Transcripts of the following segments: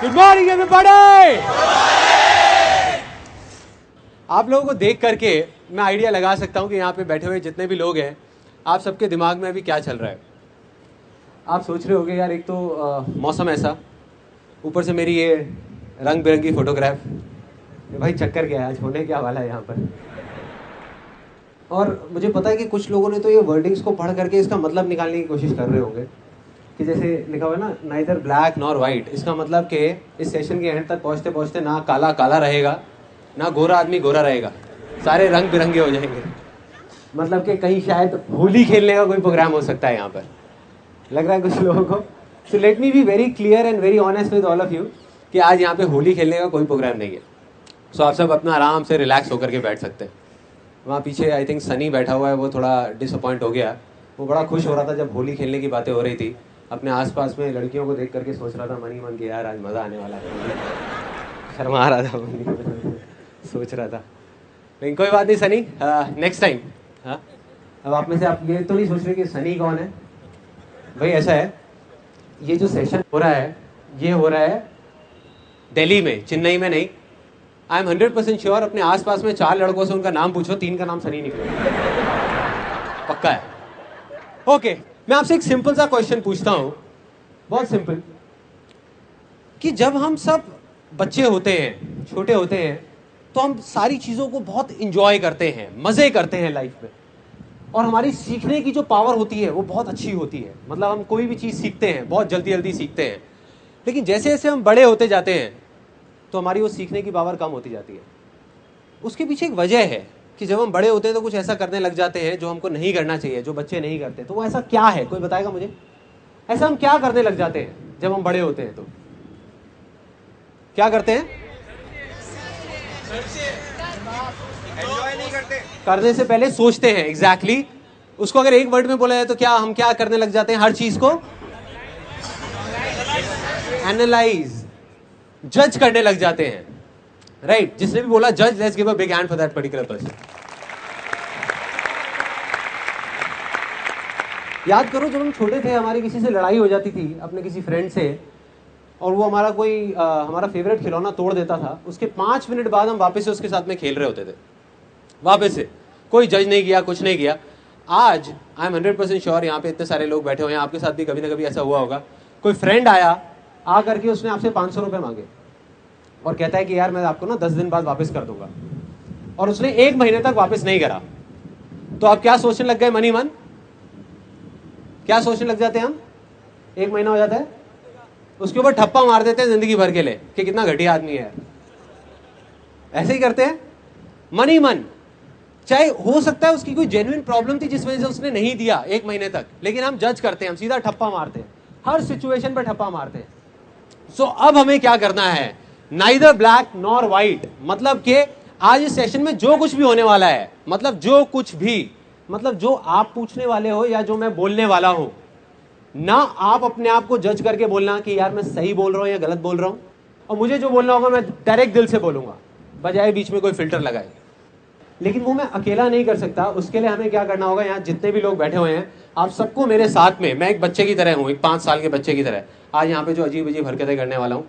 Good morning everybody. आप लोगों को देख करके मैं आइडिया लगा सकता हूं कि यहाँ पे बैठे हुए जितने भी लोग हैं, आप सबके दिमाग में अभी क्या चल रहा है। आप सोच रहे होगे यार, एक तो मौसम ऐसा, ऊपर से मेरी ये रंग बिरंगी फोटोग्राफ, भाई चक्कर क्या है आज, होने क्या वाला है यहाँ पर। और मुझे पता है कि कुछ लोगों ने तो ये वर्डिंग्स को पढ़ करके इसका मतलब निकालने की कोशिश कर रहे होंगे कि जैसे लिखा हुआ है ना, नाइदर ब्लैक नॉर वाइट, इसका मतलब कि इस सेशन के एंड तक पहुँचते पहुँचते ना काला काला रहेगा, ना गोरा आदमी गोरा रहेगा, सारे रंग बिरंगे हो जाएंगे। मतलब कि कहीं शायद होली खेलने का कोई प्रोग्राम हो सकता है यहाँ पर, लग रहा है कुछ लोगों को। So let me be very clear and very honest with all of you कि आज यहाँ पे होली खेलने का कोई प्रोग्राम नहीं है। सो आप सब अपना आराम से रिलैक्स होकर के बैठ सकते हैं। वहाँ पीछे आई थिंक सनी बैठा हुआ है, वो थोड़ा डिसअपॉइंट हो गया। वो बड़ा खुश हो रहा था जब होली खेलने की बातें हो रही थी। अपने आसपास में लड़कियों को देख करके सोच रहा था मन ही मन के, यार आज मज़ा आने वाला है। शर्मा रहा था, सोच रहा था। लेकिन कोई बात नहीं सनी, नेक्स्ट टाइम। हाँ, अब आप में से आप ये तो नहीं सोच रहे कि सनी कौन है। भाई ऐसा है, ये जो सेशन हो रहा है ये हो रहा है दिल्ली में, चेन्नई में नहीं। आई एम 100% श्योर, अपने आसपास में 4 लड़कों से उनका नाम पूछो, 3 का नाम सनी निकलेगा, पक्का है। ओके, मैं आपसे एक सिंपल सा क्वेश्चन पूछता हूं, बहुत सिंपल, कि जब हम सब बच्चे होते हैं, छोटे होते हैं, तो हम सारी चीजों को बहुत इंजॉय करते हैं, मजे करते हैं लाइफ में, और हमारी सीखने की जो पावर होती है वो बहुत अच्छी होती है। मतलब हम कोई भी चीज सीखते हैं, बहुत जल्दी जल्दी सीखते हैं। लेकिन जैसे जैसे हम बड़े होते जाते हैं तो हमारी वो सीखने की पावर कम होती जाती है। उसके पीछे एक वजह है कि जब हम बड़े होते हैं तो कुछ ऐसा करने लग जाते हैं जो हमको नहीं करना चाहिए, जो बच्चे नहीं करते। तो वो ऐसा क्या है, कोई बताएगा मुझे? ऐसा हम क्या करने लग जाते हैं जब हम बड़े होते हैं? तो क्या करते हैं? एंजॉय नहीं करते, करने से पहले सोचते हैं। एग्जैक्टली उसको अगर एक वर्ड में बोला जाए तो क्या हम क्या करने लग जाते हैं? हर चीज को एनालाइज, जज करने लग जाते हैं। राइट, जिसने भी बोला जज, let's give a big hand for that particular person. याद करो जब हम छोटे थे, हमारी किसी से लड़ाई हो जाती थी, अपने किसी फ्रेंड से, और वो हमारा कोई हमारा फेवरेट खिलौना तोड़ देता था, उसके 5 मिनट बाद हम वापस से उसके साथ में खेल रहे होते थे, वापस से। कोई जज नहीं किया, कुछ नहीं किया। आज आई एम 100% श्योर, यहाँ पे इतने सारे लोग बैठे हुए हैं, आपके साथ भी कभी ना कभी ऐसा हुआ होगा। कोई फ्रेंड आया, आ करके उसने आपसे 500 रुपये मांगे और कहता है कि यार मैं आपको ना 10 दिन बाद वापस कर दूंगा, और उसने 1 महीने तक वापस नहीं करा। तो आप क्या सोचने लग गए? मन ही मन क्या सोचने लग जाते हैं हम? 1 महीना हो जाता है, उसके ऊपर ठप्पा मार देते हैं जिंदगी भर के लिए कि कितना घटिया आदमी है। ऐसे ही करते हैं मन ही मन। चाहे हो सकता है उसकी कोई जेन्युइन प्रॉब्लम थी जिस वजह से उसने नहीं दिया 1 महीने तक, लेकिन हम जज करते हैं, हम सीधा ठप्पा मारते हैं, हर सिचुएशन पर ठप्पा मारते हैं। सो अब हमें क्या करना है? Neither black nor white. मतलब कि आज इस सेशन में जो कुछ भी होने वाला है, मतलब जो कुछ भी, मतलब जो आप पूछने वाले हो या जो मैं बोलने वाला हूं ना, आप अपने आप को जज करके बोलना कि यार मैं सही बोल रहा हूं या गलत बोल रहा हूं, और मुझे जो बोलना होगा मैं डायरेक्ट दिल से बोलूंगा, बजाय बीच में कोई फिल्टर लगाए। लेकिन वो मैं अकेला नहीं कर सकता। उसके लिए हमें क्या करना होगा? यहाँ जितने भी लोग बैठे हुए हैं, आप सबको मेरे साथ में, मैं एक बच्चे की तरह हूँ, एक 5 साल के बच्चे की तरह आज यहाँ पे जो अजीब अजीब हरकतें करने वाला हूँ,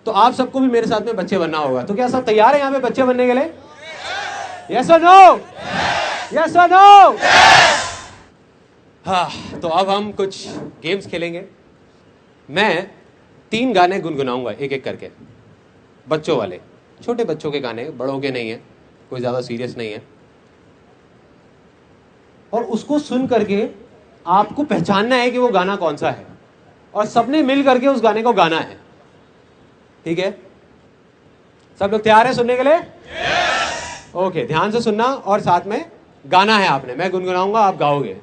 तो आप सबको भी मेरे साथ में बच्चे बनना होगा। तो क्या सब तैयार है यहाँ पे बच्चे बनने के लिए? यस और नो? यस और नो? हाँ, तो अब हम कुछ गेम्स खेलेंगे। मैं 3 गाने गुनगुनाऊंगा एक एक करके, बच्चों वाले, छोटे बच्चों के गाने, बड़ों के नहीं है, कोई ज्यादा सीरियस नहीं है। और उसको सुन करके आपको पहचानना है कि वो गाना कौन सा है, और सबने मिल करके उस गाने को गाना है। ठीक है? सब लोग तैयार है सुनने के लिए? ओके, ध्यान से सुनना, और साथ में गाना है आपने। मैं गुनगुनाऊंगा, आप गाओगे।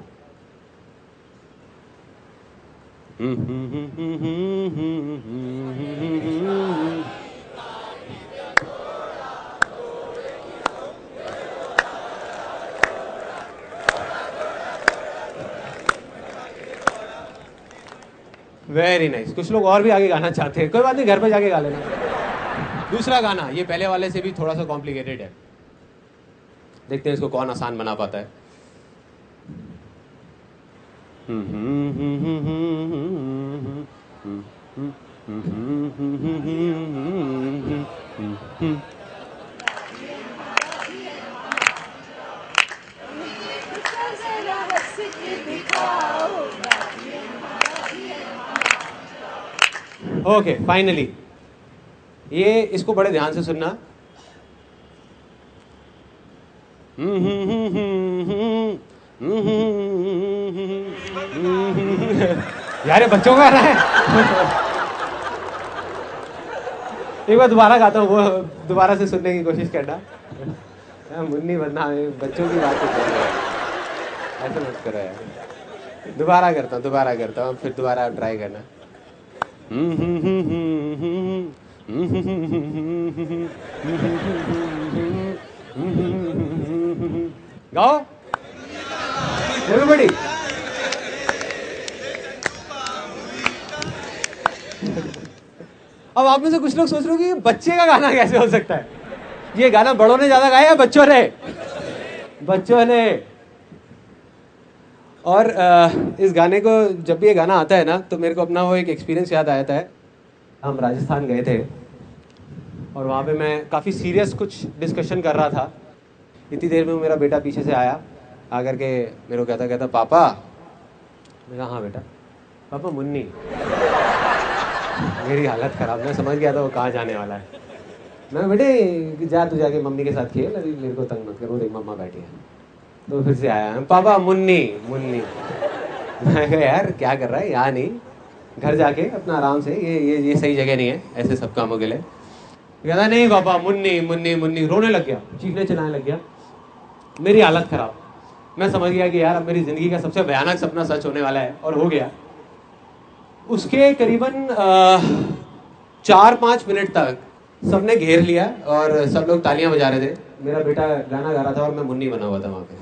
Very nice. कुछ लोग और भी आगे गाना चाहते हैं, कोई बात नहीं, घर पे जाके गा लेना। दूसरा गाना, ये पहले वाले से भी थोड़ा सा कॉम्प्लिकेटेड है, देखते हैं इसको कौन आसान बना पाता है। ओके, फाइनली ये इसको बड़े ध्यान से सुनना। यार ये बच्चों का है। एक बार दोबारा गाता हूँ, वो दोबारा से सुनने की कोशिश करना। मुन्नी बनना बच्चों की बात कर रहा है, ऐसा मत करो यार। दोबारा करता हूँ फिर दोबारा ट्राई करना। गाओ एवरीबॉडी। अब आप में से कुछ लोग सोच रहे हो कि बच्चे का गाना कैसे हो सकता है। ये गाना बड़ों ने ज्यादा गाया या बच्चों ने? बच्चों ने। और इस गाने को जब भी ये गाना आता है ना तो मेरे को अपना वो एक एक्सपीरियंस याद आता है। हम राजस्थान गए थे और वहाँ पे मैं काफ़ी सीरियस कुछ डिस्कशन कर रहा था। इतनी देर में मेरा बेटा पीछे से आया, आकर के मेरे को कहता पापा। मैं कहा हाँ बेटा। पापा मुन्नी। मेरी हालत ख़राब, मैं समझ गया था वो कहाँ जाने वाला है। मैं बेटे जा तू जाके मम्मी के साथ खेल, अभी मेरे को तंग मत कर, वो देख मम्मा बैठी है। तो फिर से आया, पापा मुन्नी मुन्नी। मैं कहा यार क्या कर रहा है, यहाँ नहीं, घर जाके अपना आराम से, ये सही जगह नहीं है ऐसे सब कामों के लिए। कहता नहीं पापा मुन्नी मुन्नी मुन्नी, रोने लग गया, चीखने चिल्लाने लग गया। मेरी हालत ख़राब। मैं समझ गया कि यार अब मेरी ज़िंदगी का सबसे भयानक सपना सच होने वाला है, और हो गया। उसके करीबन 4-5 मिनट तक सबने घेर लिया और सब लोग तालियां बजा रहे थे। मेरा बेटा गाना गा रहा था और मैं मुन्नी बना हुआ था वहाँ पे।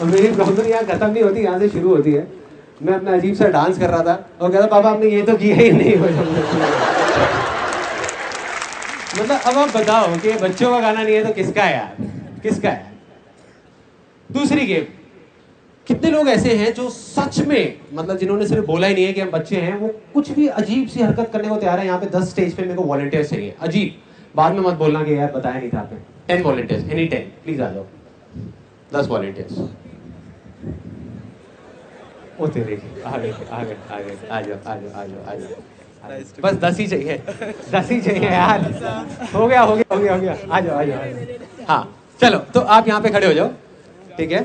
और मेरी प्रॉब्लम यहाँ खत्म नहीं होती, यहाँ से शुरू होती है। मैं अपना अजीब सा डांस कर रहा था और कहता पापा आपने ये तो किया ही नहीं। मतलब अब आप बताओ कि बच्चों का गाना नहीं है तो किसका है यार, किसका है? दूसरी गेम, कितने लोग ऐसे हैं जो सच में, मतलब जिन्होंने सिर्फ बोला ही नहीं है कि हम बच्चे हैं, वो कुछ भी अजीब सी हरकत करने को तैयार है। यहाँ पे 10 स्टेज पे मेरे को वॉलंटियर्स चाहिए, अजीब। बाद में मत बोलना कि यार बताया नहीं था आपने। 10 वॉलंटियर्स, एनी 10 प्लीज आ जाओ। 10 वॉलंटियर्स। ओ तेरे आगे आगे आगे आ जाओ आ जाओ आ जाओ आ जाओ। बस 10 ही चाहिए, 10 ही चाहिए यार। हो गया हो गया हो गया हो गया, आ जाओ आ जाओ। हाँ चलो, तो आप यहाँ पे खड़े हो जाओ, ठीक है।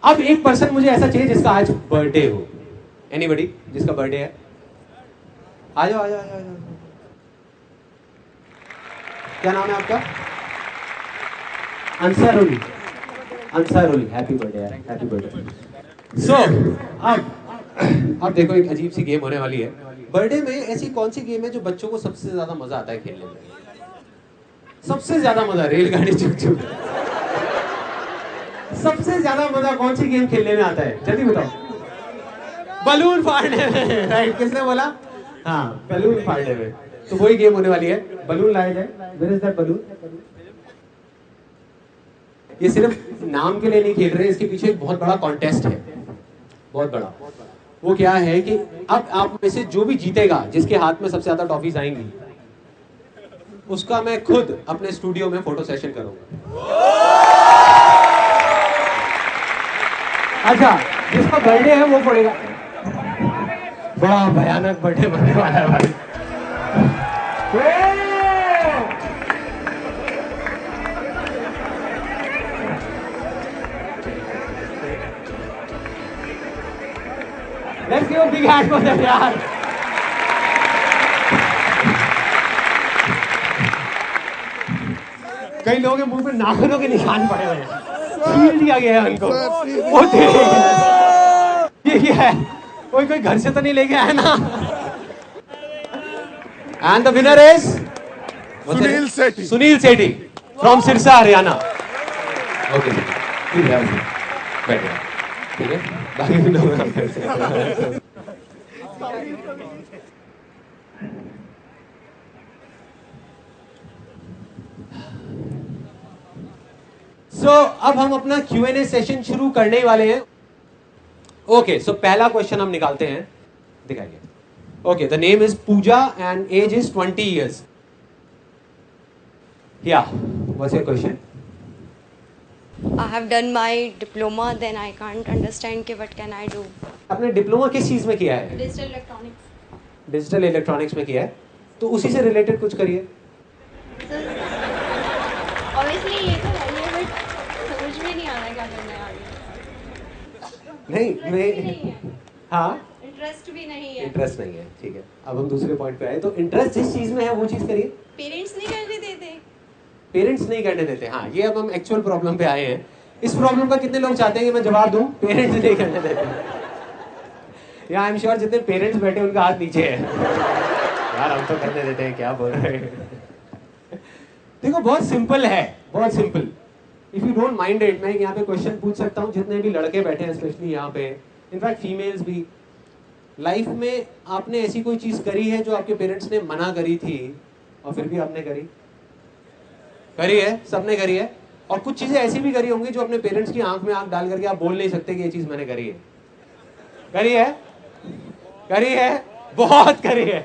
अब एक पर्सन मुझे ऐसा चाहिए जिसका आज बर्थडे हो। एनीबडी जिसका बर्थडे है, आ जाओ आ जाओ आ जाओ। क्या नाम है आपका? अंसारुली। अंसारुली, हैप्पी बर्थडे यार, हैप्पी बर्थडे। सो अब देखो एक अजीब सी गेम होने वाली है। बर्थडे में ऐसी कौन सी गेम है जो बच्चों को सबसे ज्यादा मजा आता है खेलने में? सबसे ज्यादा मजा रेलगाड़ी चुक चुक। सबसे ज्यादा मजा कौन सी गेम खेलने में आता है, जल्दी बताओ। बलून फाड़ने में, राइट। किसने बोला? हाँ, बलून फाड़ने में। तो वही गेम होने वाली है। बलून लाया जाए, वेयर इज दैट बलून? ये सिर्फ नाम के लिए नहीं खेल रहे, इसके पीछे एक बहुत बड़ा कॉन्टेस्ट है, बहुत बड़ा। वो क्या है कि अब आप में से जो भी जीतेगा, जिसके हाथ में सबसे ज्यादा टॉफीज आएंगी, उसका मैं खुद अपने स्टूडियो में फोटो सेशन करूंगा। अच्छा, जिसका बर्थडे है वो पड़ेगा। बड़ा भयानक बर्थडे बनने वाला है भाई। Let's give a big hand for them यार। कई लोगों के मुंह पे नाखूनों के निशान पड़े हुए हैं, छील दिया गया है उनको। ये क्या है? कोई घर से तो नहीं लेके आया ना? And the winner is Sunil Sethi. Sunil Sethi from Sirsa Haryana. Okay बैठिए, ठीक है। बाकी भी लोग अब हम अपना Q&A सेशन शुरू करने वाले हैं। ओके, सो पहला क्वेश्चन हम निकालते हैं, दिखाइए। Okay, the name is Pooja and age is 20 years. Yeah, what's your question? I have done my diploma, then I can't understand कि what can I do. आपने डिप्लोमा किस चीज में किया है? Digital electronics. डिजिटल इलेक्ट्रॉनिक्स में किया है, तो उसी से रिलेटेड कुछ करिए। So, obviously ये तो है ही, but समझ में नहीं आ रहा क्या करना है आगे। नहीं, Interest भी नहीं है। हाँ, इंटरेस्ट भी नहीं है। इंटरेस्ट नहीं है, ठीक है। अब हम दूसरे पॉइंट पे आए, तो इंटरेस्ट जिस चीज में है वो चीज करिए। पेरेंट्स नहीं करने देते। पेरेंट्स नहीं करने देते, हाँ, ये अब हम एक्चुअल प्रॉब्लम पे आए हैं। इस प्रॉब्लम का कितने लोग चाहते हैं कि मैं जवाब दूं? पेरेंट्स नहीं करने देते। या आई एम श्योर जितने पेरेंट्स बैठे उनका हाथ नीचे है। यार हम तो करने देते हैं, क्या बोल रहे हैं। देखो बहुत सिंपल है, बहुत simple. If you don't mind it, मैं यहाँ पे क्वेश्चन पूछ सकता हूँ, जितने भी लड़के बैठे हैं स्पेशली यहाँ पे, इनफैक्ट फीमेल्स भी, लाइफ में आपने ऐसी कोई चीज करी है जो आपके पेरेंट्स ने मना करी थी और फिर भी आपने करी है? सबने करी है। और कुछ चीजें ऐसी भी करी होंगी जो अपने पेरेंट्स की आंख में आंख डाल करके आप बोल नहीं सकते कि ये चीज मैंने करी है। करी है, बहुत करी है,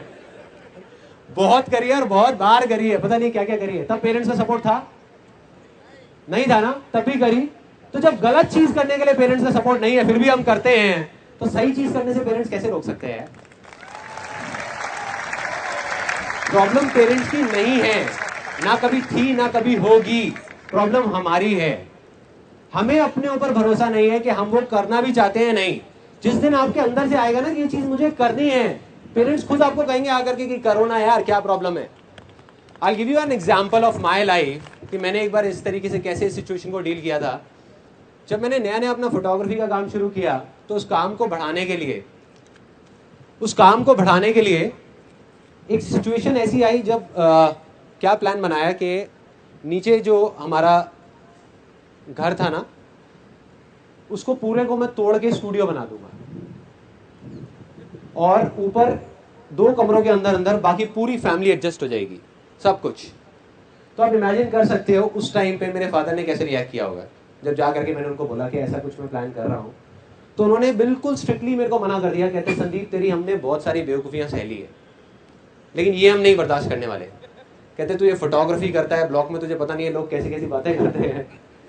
बहुत करी है और बहुत बार करी है, पता नहीं क्या क्या करी है। तब पेरेंट्स का सपोर्ट था? नहीं था ना, तब भी करी। तो जब गलत चीज करने के लिए पेरेंट्स का सपोर्ट नहीं है फिर भी हम करते हैं, तो सही चीज करने से पेरेंट्स कैसे रोक सकते हैं? प्रॉब्लम पेरेंट्स की नहीं है, ना कभी थी ना कभी होगी, प्रॉब्लम हमारी है। हमें अपने ऊपर भरोसा नहीं है कि हम वो करना भी चाहते हैं नहीं। जिस दिन आपके अंदर से आएगा ना कि ये चीज मुझे करनी है, पेरेंट्स खुद आपको कहेंगे आकर के कि करो ना यार, क्या प्रॉब्लम है। I give you an example of my life कि मैंने एक बार इस तरीके से कैसे इस सिचुएशन को डील किया था। जब मैंने नया नया अपना फोटोग्राफी का काम शुरू किया, तो उस काम को बढ़ाने के लिए एक सिचुएशन ऐसी आई जब क्या प्लान बनाया कि नीचे जो हमारा घर था ना, उसको पूरे को मैं तोड़ के स्टूडियो बना दूंगा और ऊपर 2 कमरों के अंदर अंदर बाकी पूरी फैमिली एडजस्ट हो जाएगी, सब कुछ। तो आप इमेजिन कर सकते हो उस टाइम पे मेरे फादर ने कैसे रिएक्ट किया होगा जब जा करके मैंने उनको बोला कि ऐसा कुछ मैं प्लान कर रहा हूँ। तो उन्होंने बिल्कुल स्ट्रिक्टली मेरे को मना कर दिया, कहते संदीप तेरी हमने बहुत सारी बेवकूफ़ियाँ सह ली है, लेकिन ये हम नहीं बर्दाश्त करने वाले। कहते तू ये फोटोग्राफी करता है ब्लॉक में, तुझे पता नहीं है लोग कैसी कैसी बातें करते हैं,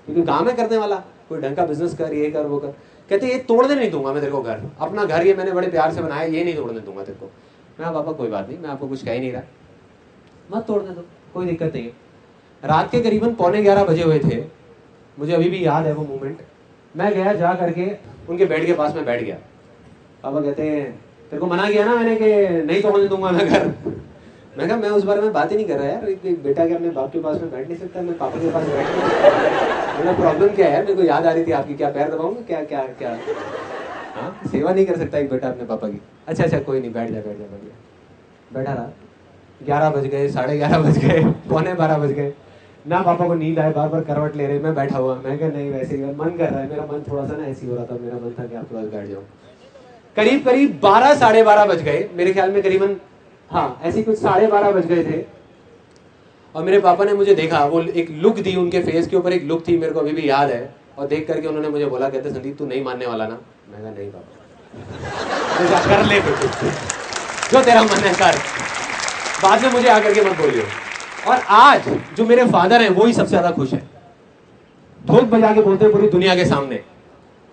क्योंकि काम है करने वाला, कोई ढंग का बिजनेस कर, ये कर वो कर। कहते ये तोड़ने नहीं दूंगा मैं तेरे को, घर अपना घर ये मैंने बड़े प्यार से बनाया, ये नहीं तोड़ने दूंगा तेरे को। मैं पापा कोई बात नहीं, मैं आपको कुछ कह ही नहीं रहा, मत तोड़ने दो, कोई दिक्कत नहीं है। रात के करीबन 11:15 बजे हुए थे, मुझे अभी भी याद है वो मोमेंट। मैं गया, जा करके उनके बेड के पास में बैठ गया। पापा कहते हैं तेरे को मना किया ना मैंने कि नहीं तोड़ने दूंगा मैं घर। मैं कहा मैं उस बारे में बात ही नहीं कर रहा यार, एक बेटा के अपने बाप के पास में बैठ नहीं सकता, मैं पापा के पास बैठ नहीं सकता। मेरा प्रॉब्लम क्या है? मेरे को याद आ रही थी आपकी, क्या पैर दबाऊंगा, क्या क्या क्या, हाँ सेवा नहीं कर सकता एक बेटा अपने पापा की। अच्छा कोई नहीं, बैठ जा बैठा रहा। 11 बज गए, 11:30 बज गए, 11:45 बज गए, ना पापा को नींद आए, बार बार करवट ले रहे, मैं बैठा हुआ। मैं कहा नहीं वैसे ही मन कर रहा है, मेरा मन थोड़ा सा ना ऐसे ही हो रहा था, मेरा मन था कि आपके पास बैठ जाऊँ। करीब 12 साढ़े 12 बज गए मेरे ख्याल में, करीबन हाँ ऐसे कुछ 12:30 बज गए थे। और मेरे पापा ने मुझे देखा, वो एक लुक दी, उनके फेस के ऊपर एक लुक थी, मेरे को अभी भी याद है। और देख करके उन्होंने मुझे बोला, कहते संदीप तू नहीं मानने वाला ना? मैं कहा नहीं पापा, कर ले जो तेरा मन है कर, बाद में मुझे आकर के मत बोलियो। और आज जो मेरे फादर हैं वो ही सबसे ज्यादा खुश है, ढोल बजा के बोलते हैं पूरी दुनिया के सामने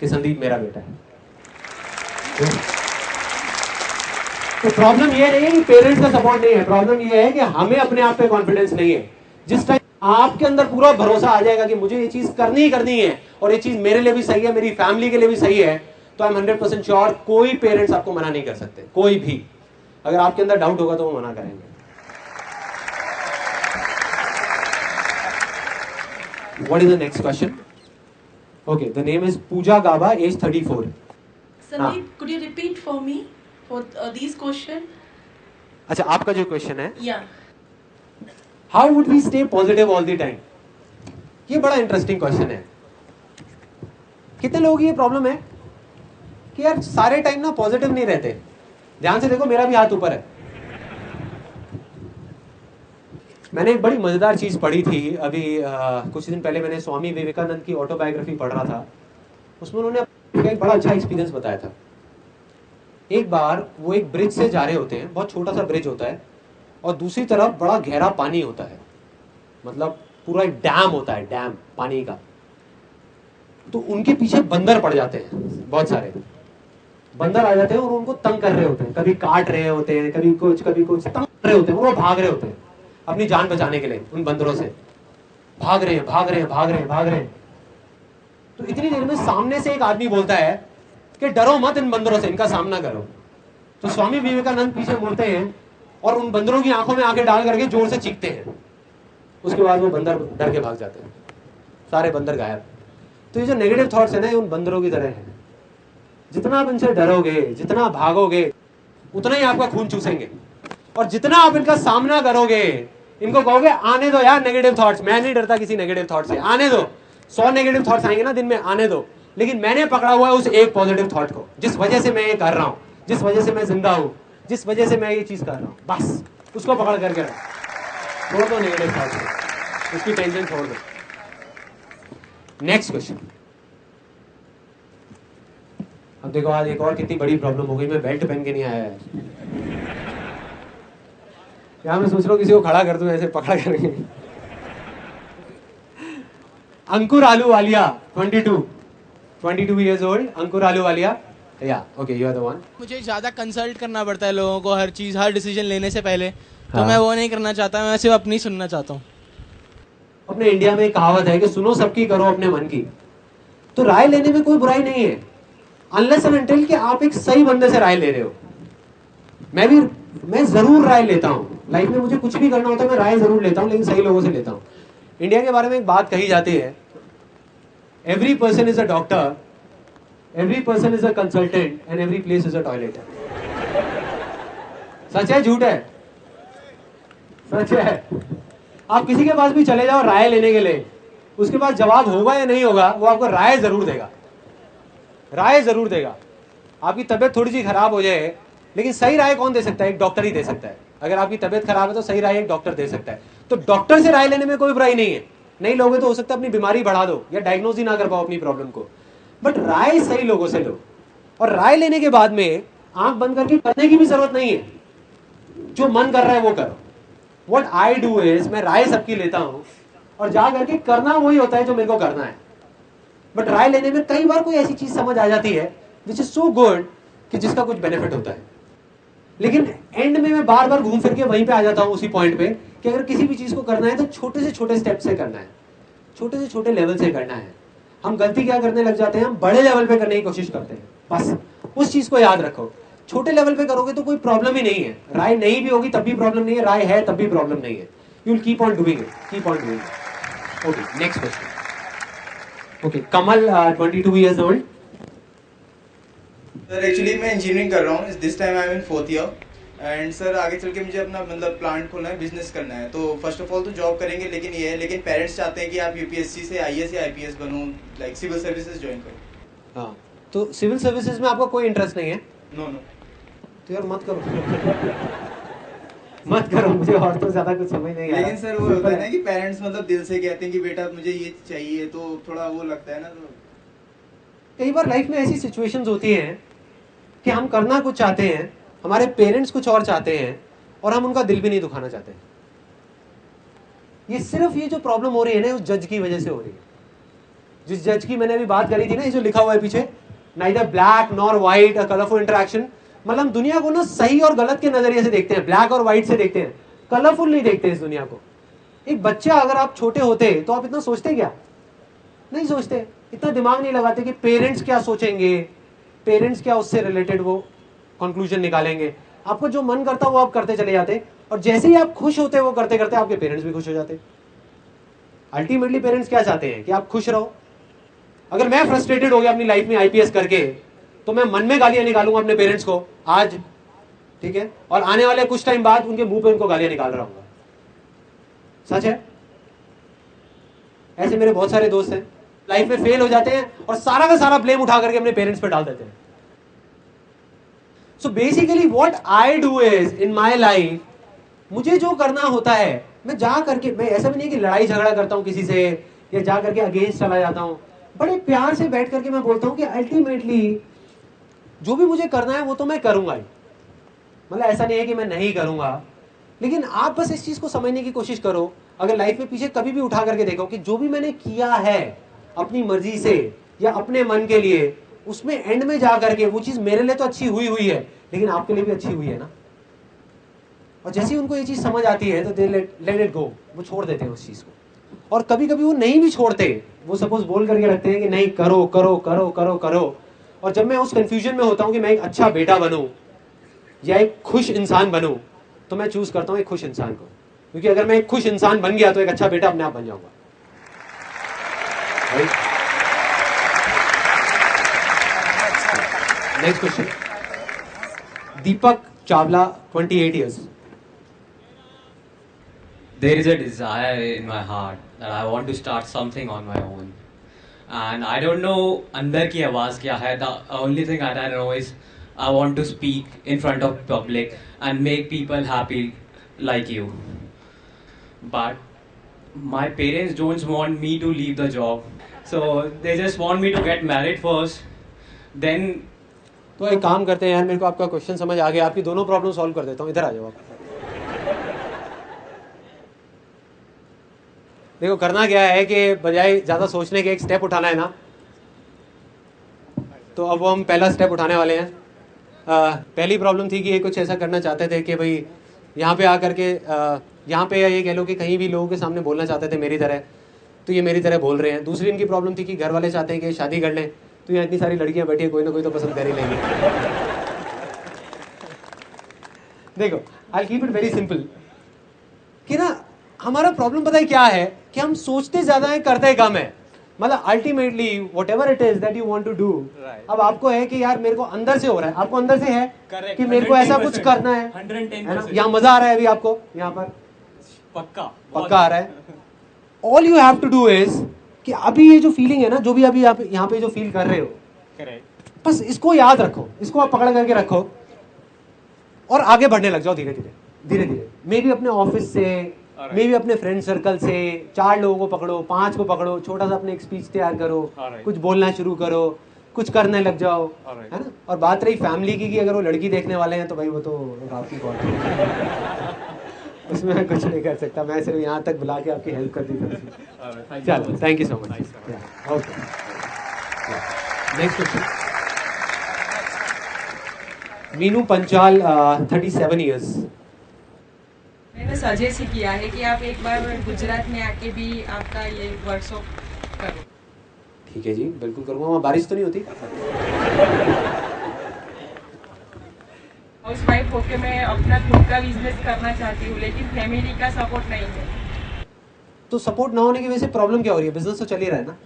कि संदीप मेरा बेटा है। तो प्रॉब्लम ये नहीं है कि पेरेंट्स का सपोर्ट नहीं है, प्रॉब्लम ये है कि हमें अपने आप पे कॉन्फिडेंस नहीं है। जिस टाइम आपके अंदर पूरा भरोसा आ जाएगा कि मुझे ये चीज करनी ही करनी है और ये चीज मेरे लिए भी सही है, मेरी फैमिली के लिए भी सही है, तो आई एम 100% श्योर कोई पेरेंट्स आपको मना नहीं कर सकते, कोई भी। अगर आपके अंदर डाउट होगा तो वो मना करेंगे। What is the next question? Okay, the name is Pooja Gaba, age 34. Sandeep, could you repeat for me for these question? अच्छा, आपका जो क्वेश्चन है, Yeah. How would we stay positive all the time? ये बड़ा interesting question है। कितने लोगों की ये प्रॉब्लम है कि यार सारे टाइम ना पॉजिटिव नहीं रहते। ध्यान से देखो, मेरा भी हाथ ऊपर है। मैंने एक बड़ी मजेदार चीज पढ़ी थी अभी कुछ दिन पहले। मैंने स्वामी विवेकानंद की ऑटोबायोग्राफी पढ़ रहा था। उसमें उन्होंने उनका एक बड़ा अच्छा एक्सपीरियंस बताया था। एक बार वो एक ब्रिज से जा रहे होते हैं, बहुत छोटा सा ब्रिज होता है, और दूसरी तरफ बड़ा गहरा पानी होता है, मतलब पूरा एक डैम होता है, डैम पानी का। तो उनके पीछे बंदर पड़ जाते हैं, बहुत सारे बंदर आ जाते हैं और उनको तंग कर रहे होते हैं, कभी काट रहे होते हैं, कभी कुछ तंग कर रहे होते हैं। वो भाग रहे होते हैं अपनी जान बचाने के लिए, उन बंदरों से भाग रहे हैं। तो इतनी देर में सामने से एक आदमी बोलता है कि डरो मत इन बंदरों से, इनका सामना करो। तो स्वामी विवेकानंद पीछे मुड़ते हैं और उन बंदरों की आंखों में आंखें डाल करके जोर से चीखते हैं। उसके बाद वो बंदर डर के भाग जाते हैं, सारे बंदर गायब। तो ये जो नेगेटिव थॉट्स है ना, ये उन बंदरों की तरह है। जितना आप इनसे डरोगे, जितना भागोगे, उतना ही आपका खून चूसेंगे। और जितना आप इनका सामना करोगे, इनको कहोगे आने दो यार नेगेटिव थॉट्स, मैं नहीं डरता किसी नेगेटिव थॉट से, आने दो। 100 नेगेटिव थॉट्स आएंगे ना दिन में, आने दो, लेकिन मैंने पकड़ा हुआ है उस एक पॉजिटिव थॉट को, जिस वजह से मैं ये कर रहा हूं, जिस वजह से मैं जिंदा हूं, जिस वजह से मैं ये चीज कर रहा हूं, बस उसको पकड़ करके रखो। छोड़ दो नेगेटिव थॉट्स को, उसकी टेंशन छोड़ दो। Next question. अब देखो आज एक और कितनी बड़ी प्रॉब्लम हो गई, मैं बेल्ट पहन के नहीं आया है। क्या मैं सोच रहा हूँ किसी को खड़ा कर दूं ऐसे पकड़ा करके। अंकुर आलूवालिया 22 years old, अंकुर आलूवालिया, या okay you are the one. मुझे ज़्यादा कंसल्ट करना पड़ता है लोगों को, हर चीज़, हर डिसीजन लेने से पहले। तो हाँ। मैं वो नहीं करना चाहता, मैं सिर्फ अपनी सुनना चाहता हूँ। अपने इंडिया में एक कहावत है कि सुनो सबकी करो अपने मन की। तो राय लेने में कोई बुराई नहीं है, अनलेस एंड अनटिल कि आप एक सही बंदे से राय ले रहे हो। मैं जरूर राय लेता हूँ लाइफ में, मुझे कुछ भी करना होता है मैं राय जरूर लेता हूँ, लेकिन सही लोगों से लेता हूँ। इंडिया के बारे में एक बात कही जाती है, every person is a doctor, every person is a consultant and every place is a toilet. सच है झूठ है? सच है। आप किसी के पास भी चले जाओ राय लेने के लिए, उसके पास जवाब होगा या नहीं होगा, वो आपको राय जरूर देगा, राय जरूर देगा। आपकी तबीयत थोड़ी सी खराब हो जाए, लेकिन सही राय कौन दे सकता है? एक डॉक्टर ही दे सकता है। अगर आपकी तबीयत खराब है तो सही राय एक डॉक्टर दे सकता है। तो डॉक्टर से राय लेने में कोई बुराई नहीं है। नहीं लोगे तो हो सकता है अपनी बीमारी बढ़ा दो या डायग्नोज ही ना कर पाओ अपनी प्रॉब्लम को, बट राय सही लोगों से लो। और राय लेने के बाद में आंख बंद करके करने की भी जरूरत नहीं है, जो मन कर रहा है वो करो। व्हाट आई डू इज, मैं राय सबकी लेता हूं और जा करके करना वही होता है जो मेरे को करना है। बट राय लेने में कई बार कोई ऐसी चीज समझ आ जाती है विच इज सो गुड कि जिसका कुछ बेनिफिट होता है, लेकिन एंड में मैं बार बार घूम फिर के वहीं पे आ जाता हूं उसी पॉइंट पे कि अगर किसी भी चीज को करना है तो छोटे से छोटे स्टेप से करना है, छोटे से छोटे लेवल से करना है। हम गलती क्या करने लग जाते हैं, हम बड़े लेवल पे करने की कोशिश करते हैं। बस उस चीज को याद रखो, छोटे लेवल पे करोगे तो कोई प्रॉब्लम ही नहीं है। राय नहीं भी होगी तब भी प्रॉब्लम नहीं है, राय है तब भी प्रॉब्लम नहीं है। You will keep on doing it, keep on doing it. Okay next question. Okay Kamal 22 years old। Sir actually मैं इंजीनियरिंग कर रहा हूँ, this time I am in 4th year. And sir आगे चल के मुझे अपना मतलब प्लांट खोलना है, बिजनेस करना है। तो फर्स्ट ऑफ ऑल तो जॉब करेंगे, लेकिन ये है, लेकिन पेरेंट्स चाहते हैं कि आप यूपीएससी से आईएएस या आईपीएस बनो, लाइक सिविल सर्विसेज ज्वाइन करो। हाँ तो सिविल सर्विसेज में आपका कोई इंटरेस्ट नहीं है? No no. तो यार मत करो मत करो, मुझे और तो ज्यादा कुछ समझ नहीं आ रहा। लेकिन सर वो होता है ना कि पेरेंट्स मतलब दिल से कहते हैं कि बेटा मुझे ये चाहिए, तो थोड़ा वो लगता है ना। तो कई बार लाइफ में ऐसी सिचुएशंस होती हैं कि हम करना कुछ चाहते हैं, हमारे पेरेंट्स कुछ और चाहते हैं, और हम उनका दिल भी नहीं दुखाना चाहते। ये सिर्फ ये जो प्रॉब्लम हो रही है ना, उस जज की वजह से हो रही है। जिस जज की मैंने अभी बात करी थी ना, ये जो लिखा हुआ है पीछे, नाइदर ब्लैक नॉर व्हाइट, अ कलरफुल इंटरेक्शन, मतलब दुनिया को ना सही और गलत के नजरिए से देखते हैं, ब्लैक और व्हाइट से देखते हैं, कलरफुल नहीं देखते इस दुनिया को। एक बच्चा अगर आप छोटे होते तो आप इतना सोचते क्या? नहीं सोचते, इतना दिमाग नहीं लगाते कि पेरेंट्स क्या सोचेंगे, पेरेंट्स क्या उससे रिलेटेड वो कंक्लूजन निकालेंगे। आपको जो मन करता वो आप करते चले जाते, और जैसे ही आप खुश होते वो करते करते आपके पेरेंट्स भी खुश हो जाते। अल्टीमेटली पेरेंट्स क्या चाहते हैं कि आप खुश रहो। अगर मैं फ्रस्ट्रेटेड हो गया अपनी लाइफ में आईपीएस करके, तो मैं मन में गालियां निकालूंगा अपने पेरेंट्स को आज, ठीक है, और आने वाले कुछ टाइम बाद उनके मुंह पे उनको गालियां निकाल रहा हूँ। सच है। ऐसे मेरे बहुत सारे दोस्त हैं, लाइफ में फेल हो जाते हैं और सारा का सारा ब्लेम उठा करके अपने पेरेंट्स पे डाल देते हैं। So basically what I do is in my life, मुझे जो करना होता है मैं जा करके, मैं ऐसा भी नहीं कि लड़ाई झगड़ा करता हूं किसी से या जा करके अगेंस्ट चला जाता हूं। बड़े प्यार से बैठ करके मैं बोलता हूँ कि अल्टीमेटली जो भी मुझे करना है वो तो मैं करूंगा ही, मतलब ऐसा नहीं है कि मैं नहीं करूंगा, लेकिन आप बस इस चीज को समझने की कोशिश करो। अगर लाइफ में पीछे कभी भी उठा करके देखो कि जो भी मैंने किया है अपनी मर्जी से या अपने मन के लिए, उसमें एंड में जा करके वो चीज मेरे लिए तो अच्छी हुई है, लेकिन आपके लिए भी अच्छी हुई है ना। और जैसे ही उनको ये चीज समझ आती है तो दे लेट इट गो, वो छोड़ देते हैं उस चीज को। और कभी कभी वो नहीं भी छोड़ते, वो सपोज बोल करके रखते हैं कि नहीं करो करो करो करो करो। और जब मैं उस कंफ्यूजन में होता हूं कि मैं एक अच्छा बेटा बनूं या एक खुश इंसान बनूं, तो मैं चूज करता हूं एक खुश इंसान को, क्योंकि अगर मैं एक खुश इंसान बन गया तो एक अच्छा बेटा अपने आप बन जाऊंगा। Next question, Deepak Chawla, 28 years. There is a desire in my heart that I want to start something on my own, and I don't know अंदर की आवाज़ क्या है. The only thing that I know is I want to speak in front of public and make people happy like you. But my parents don't want me to leave the job, so they just want me to get married first. Then तो एक काम करते हैं यार, मेरे को आपका question समझ आ गया, आपकी दोनों प्रॉब्लम सॉल्व कर देता हूँ, इधर आ जाओ आप। देखो करना क्या है कि बजाय ज्यादा सोचने के एक स्टेप उठाना है ना, तो अब वो हम पहला स्टेप उठाने वाले हैं। पहली प्रॉब्लम थी कि ये कुछ ऐसा करना चाहते थे कि भाई यहाँ पे आकर के यहाँ पे ये कह लो कि कहीं भी लोगों के सामने बोलना चाहते थे मेरी तरह, तो ये मेरी तरह बोल रहे हैं। दूसरी इनकी प्रॉब्लम थी कि घर वाले चाहते हैं कि शादी कर लें, तो यहाँ इतनी सारी लड़कियां बैठी है, कोई ना कोई तो पसंद कर ही लेंगे। देखो I keep it very simple कि ना हमारा प्रॉब्लम पता है क्या है कि हम सोचते ज्यादा है करते कम है। मतलब ultimately whatever it is that you want to do, अब आपको है कि यार मेरे को अंदर से हो रहा है, आपको अंदर से है कि मेरे को ऐसा कुछ करना है, 110%। यहाँ मजा आ रहा है अभी आपको, यहाँ पर पक्का आ रहा है। All you have to do is कि अभी ये जो फीलिंग है ना, जो भी अभी आप यहाँ पे जो फील कर रहे हो, बस इसको याद रखो, इसको आप पकड़ करके रखो और आगे बढ़ने लग जाओ धीरे धीरे धीरे धीरे। मे भी अपने ऑफिस से, मे भी अपने फ्रेंड सर्कल से 4 लोगों को पकड़ो, 5 को पकड़ो, छोटा सा अपने एक स्पीच तैयार करो, कुछ बोलना शुरू करो, कुछ करने लग जाओ, है ना। और बात रही फैमिली की कि अगर वो लड़की देखने वाले हैं तो भाई वो तो आपकी बात है, उसमें मैं कुछ नहीं कर सकता, मैं सिर्फ यहाँ तक बुला के आपकी हेल्प कर दी थी। चलो thank you so much. Okay next question, Meenu Panchal, 37 years. मैंने सजेस्ट ही किया है कि आप एक बार गुजरात में आके भी आपका ये वर्कशॉप करो। ठीक है जी, बिल्कुल करूँगा। वहाँ बारिश तो नहीं होती? हाउस वाइफ होके मैं अपना खुद का बिजनेस करना चाहती हूँ, लेकिन फैमिली का सपोर्ट नहीं है। तो सपोर्ट ना होने की वजह से प्रॉब्लम क्या हो रही है? बिजनेस तो चल ही रहा है ना।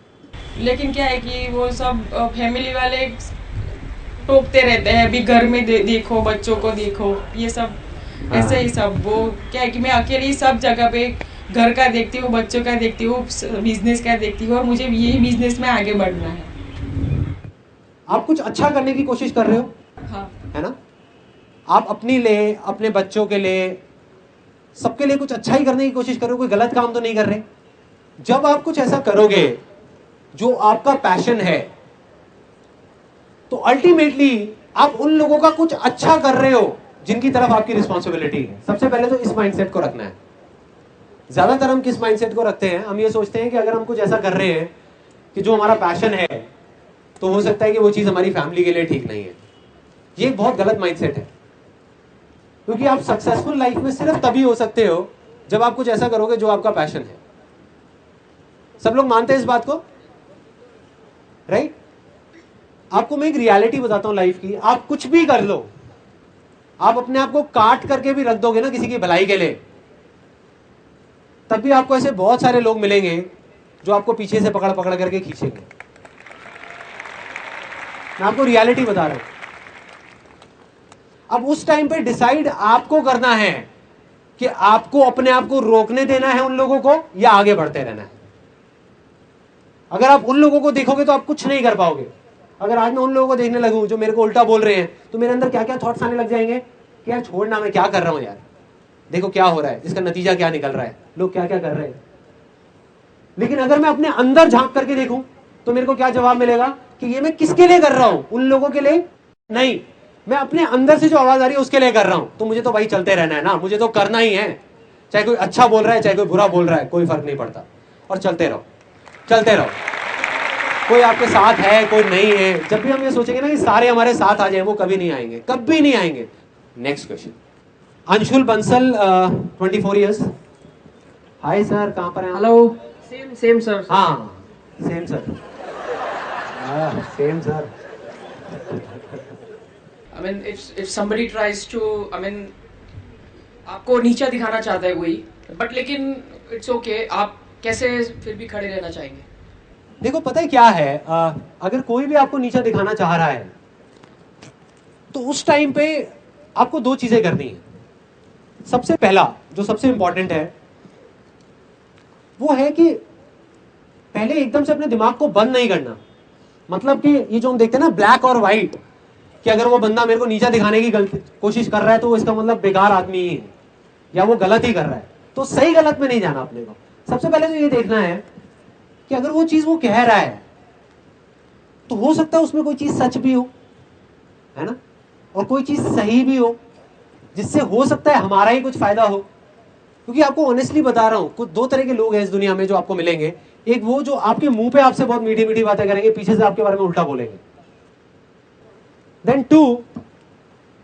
लेकिन क्या है कि वो सब फैमिली वाले टोकते रहते हैं, अभी घर में देखो, बच्चों को देखो, ये सब ऐसे ही सब। वो क्या है कि मैं अकेली सब जगह पे घर का देखती हूँ, बच्चों का देखती हूँ, बिजनेस का देखती हूँ, और मुझे यही बिजनेस में आगे बढ़ना है। आप कुछ अच्छा करने की कोशिश कर रहे हो, हाँ है ना। आप अपने लिए, अपने बच्चों के लिए, सबके लिए कुछ अच्छा ही करने की कोशिश कर रहे हो, कोई गलत काम तो नहीं कर रहे। जब आप कुछ ऐसा करोगे जो आपका पैशन है, तो अल्टीमेटली आप उन लोगों का कुछ अच्छा कर रहे हो जिनकी तरफ आपकी रिस्पॉन्सिबिलिटी है। सबसे पहले तो इस माइंडसेट को रखना है। ज्यादातर हम किस माइंडसेट को रखते हैं? हम ये सोचते हैं कि अगर हम कुछ ऐसा कर रहे हैं कि जो हमारा पैशन है, तो हो सकता है कि वो चीज हमारी फैमिली के लिए ठीक नहीं है। ये एक बहुत गलत माइंडसेट है, क्योंकि आप सक्सेसफुल लाइफ में सिर्फ तभी हो सकते हो जब आप कुछ ऐसा करोगे जो आपका पैशन है। सब लोग मानते हैं इस बात को, राइट? आपको मैं एक रियलिटी बताता हूं लाइफ की। आप कुछ भी कर लो, आप अपने आप को काट करके भी रख दोगे ना किसी की भलाई के लिए, तब भी आपको ऐसे बहुत सारे लोग मिलेंगे जो आपको पीछे से पकड़ पकड़ करके खींचेंगे। मैं आपको रियलिटी बता रहा हूं। अब उस टाइम पे डिसाइड आपको करना है कि आपको अपने आप को रोकने देना है उन लोगों को, या आगे बढ़ते रहना है। अगर आप उन लोगों को देखोगे तो आप कुछ नहीं कर पाओगे। अगर आज मैं उन लोगों को देखने लगूं जो मेरे को उल्टा बोल रहे हैं, तो मेरे अंदर क्या क्या थॉट्स आने लग जाएंगे कि यार छोड़ना, मैं क्या कर रहा हूं यार, देखो क्या हो रहा है, इसका नतीजा क्या निकल रहा है, लोग क्या क्या कर रहे हैं। लेकिन अगर मैं अपने अंदर झांक करके देखूं तो मेरे को क्या जवाब मिलेगा कि ये मैं किसके लिए कर रहा हूं, उन लोगों के लिए नहीं, मैं अपने अंदर से जो आवाज आ रही है उसके लिए कर रहा हूं। तो मुझे तो भाई चलते रहना है ना, मुझे तो करना ही है, चाहे कोई अच्छा बोल रहा है चाहे कोई बुरा बोल रहा है, कोई फर्क नहीं पड़ता। और चलते रहो, चलते रहो। कोई आपके साथ है कोई नहीं है, जब भी हम ये सोचेंगे ना कि सारे हमारे साथ आ जाए, वो कभी नहीं आएंगे, कभी नहीं आएंगे। Next question, Anshul Bansal 24 years. Hi sir, कहाँ पर हैं? हेलो। Same sir. हाँ same sir, same sir. I mean, if somebody tries to, I mean, आपको नीचा दिखाना चाहता है कोई, बट लेकिन इट्स ओके, आप कैसे फिर भी खड़े रहना चाहेंगे? देखो पता है क्या है, अगर कोई भी आपको नीचा दिखाना चाह रहा है तो उस टाइम पे आपको दो चीजें करनी है। सबसे पहला जो सबसे इंपॉर्टेंट है वो है कि पहले एकदम से अपने दिमाग को बंद नहीं करना। मतलब कि ये जो हम देखते हैं ना ब्लैक और व्हाइट, कि अगर वो बंदा मेरे को नीचा दिखाने की कोशिश कर रहा है तो इसका मतलब बेकार आदमी ही है या वो गलत ही कर रहा है। तो सही गलत में नहीं जाना अपने को। सबसे पहले तो ये देखना है कि अगर वो चीज वो कह रहा है तो हो सकता है उसमें कोई चीज सच भी हो, है ना, और कोई चीज सही भी हो, जिससे हो सकता है हमारा ही कुछ फायदा हो। क्योंकि आपको ऑनेस्टली बता रहा हूं, कुछ दो तरह के लोग हैं इस दुनिया में जो आपको मिलेंगे। एक वो जो आपके मुंह पे आपसे बहुत मीठी मीठी बातें करेंगे, पीछे से आपके बारे में उल्टा बोलेंगे। देन टू,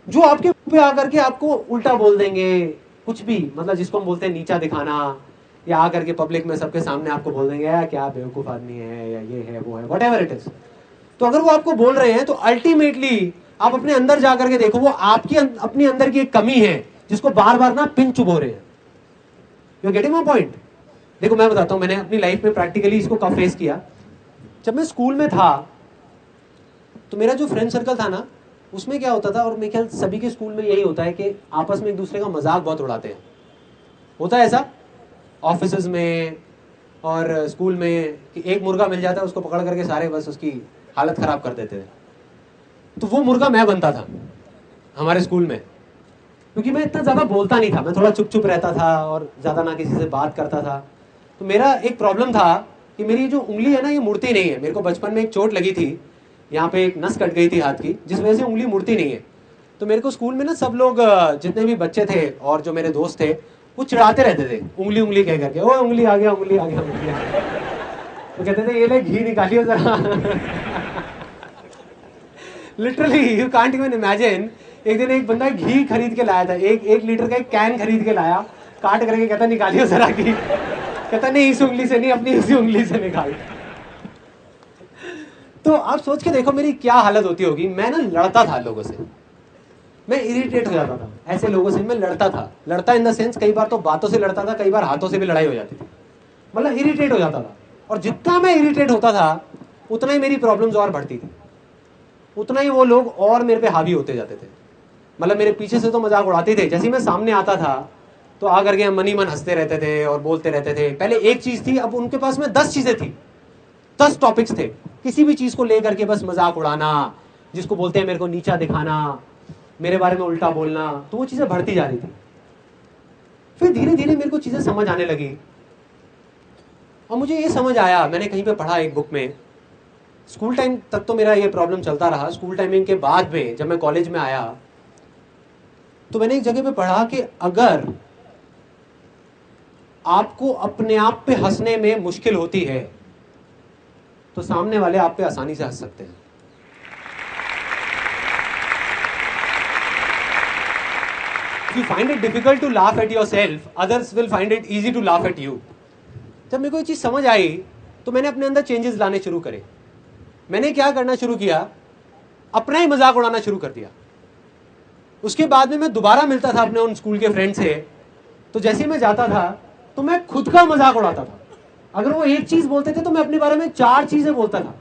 जो आपके मुंह पे आकर के आपको उल्टा बोल देंगे कुछ भी, मतलब जिसको हम बोलते हैं नीचा दिखाना, या आकर के पब्लिक में सबके सामने आपको बोल देंगे यार क्या बेवकूफ आदमी है, या ये है वो है, व्हाटएवर इट इज। तो अगर वो आपको बोल रहे हैं तो अल्टीमेटली आप अपने अंदर जाकर के देखो, वो आपकी अपनी अंदर की एक कमी है जिसको बार बार ना पिन चुभो रहे हैं। You getting my point? देखो मैं बताता हूं, मैंने अपनी लाइफ में प्रैक्टिकली इसको कब फेस किया। जब मैं स्कूल में था तो मेरा जो फ्रेंड सर्कल था ना, उसमें क्या होता था, और मेरे ख्याल सभी के स्कूल में यही होता है कि आपस में एक दूसरे का मजाक बहुत उड़ाते हैं। होता है ऐसा ऑफिस में और स्कूल में कि एक मुर्गा मिल जाता है, उसको पकड़ करके सारे बस उसकी हालत खराब कर देते थे। तो वो मुर्गा मैं बनता था हमारे स्कूल में, क्योंकि मैं इतना ज्यादा बोलता नहीं था, मैं थोड़ा चुप चुप रहता था और ज्यादा ना किसी से बात करता था। तो मेरा एक प्रॉब्लम था कि मेरी जो उंगली है ना ये मुड़ती नहीं है। मेरे को बचपन में एक चोट लगी थी, यहाँ पे एक नस कट गई थी हाथ की, जिस वजह से उंगली मुड़ती नहीं है। तो मेरे को स्कूल में ना सब लोग जितने भी बच्चे थे और जो मेरे दोस्त थे वो चिढ़ाते रहते थे उंगली उंगली कह करके, ओ उंगली आ गया उंगली आ गया उंगली आ गया। तो कहते थे ये ले घी निकालियो जरा। Literally you can't even imagine. एक दिन एक बंदा घी खरीद के लाया था, एक लीटर का एक कैन खरीद के लाया, काट करके कहता निकालियो जरा घी। कहता नहीं इस उंगली से नहीं, अपनी इसी उंगली से निकाल। तो आप सोच के देखो मेरी क्या हालत होती होगी। मैं ना लड़ता था लोगों से, मैं इरिटेट हो जाता था ऐसे लोगों से। मैं लड़ता था, लड़ता इन द सेंस कई बार तो बातों से लड़ता था, कई बार हाथों से भी लड़ाई हो जाती थी। मतलब इरिटेट हो जाता था, और जितना मैं इरिटेट होता था उतना ही मेरी प्रॉब्लम्स और बढ़ती थी, उतना ही वो लोग और मेरे पे हावी होते जाते थे। मतलब मेरे पीछे से तो मजाक उड़ाते थे, जैसे ही मैं सामने आता था तो आकर के मन ही मन हंसते रहते थे और बोलते रहते थे। पहले एक चीज थी, अब उनके पास में 10 चीजें थी, 10 टॉपिक्स थे, किसी भी चीज को लेकर के बस मजाक उड़ाना, जिसको बोलते हैं मेरे को नीचा दिखाना, मेरे बारे में उल्टा बोलना। तो वो चीजें बढ़ती जा रही थी। फिर धीरे धीरे मेरे को चीजें समझ आने लगी, और मुझे ये समझ आया, मैंने कहीं पे पढ़ा एक बुक में। स्कूल टाइम तक तो मेरा ये प्रॉब्लम चलता रहा। स्कूल टाइमिंग के बाद में जब मैं कॉलेज में आया तो मैंने एक जगह पे पढ़ा कि अगर आपको अपने आप पे हंसने में मुश्किल होती है तो सामने वाले आप पे आसानी से हंस सकते हैं। If you find it difficult to laugh at yourself, others will find it easy to laugh at you. जब मेरे को ये चीज समझ आई तो मैंने अपने अंदर चेंजेस लाने शुरू करे। मैंने क्या करना शुरू किया, अपना ही मजाक उड़ाना शुरू कर दिया। उसके बाद में मैं दोबारा मिलता था अपने उन स्कूल के फ्रेंड से, तो जैसे ही मैं जाता था तो मैं खुद का मजाक उड़ाता था। अगर वो एक चीज बोलते थे तो मैं अपने बारे में 4 चीजें बोलता था।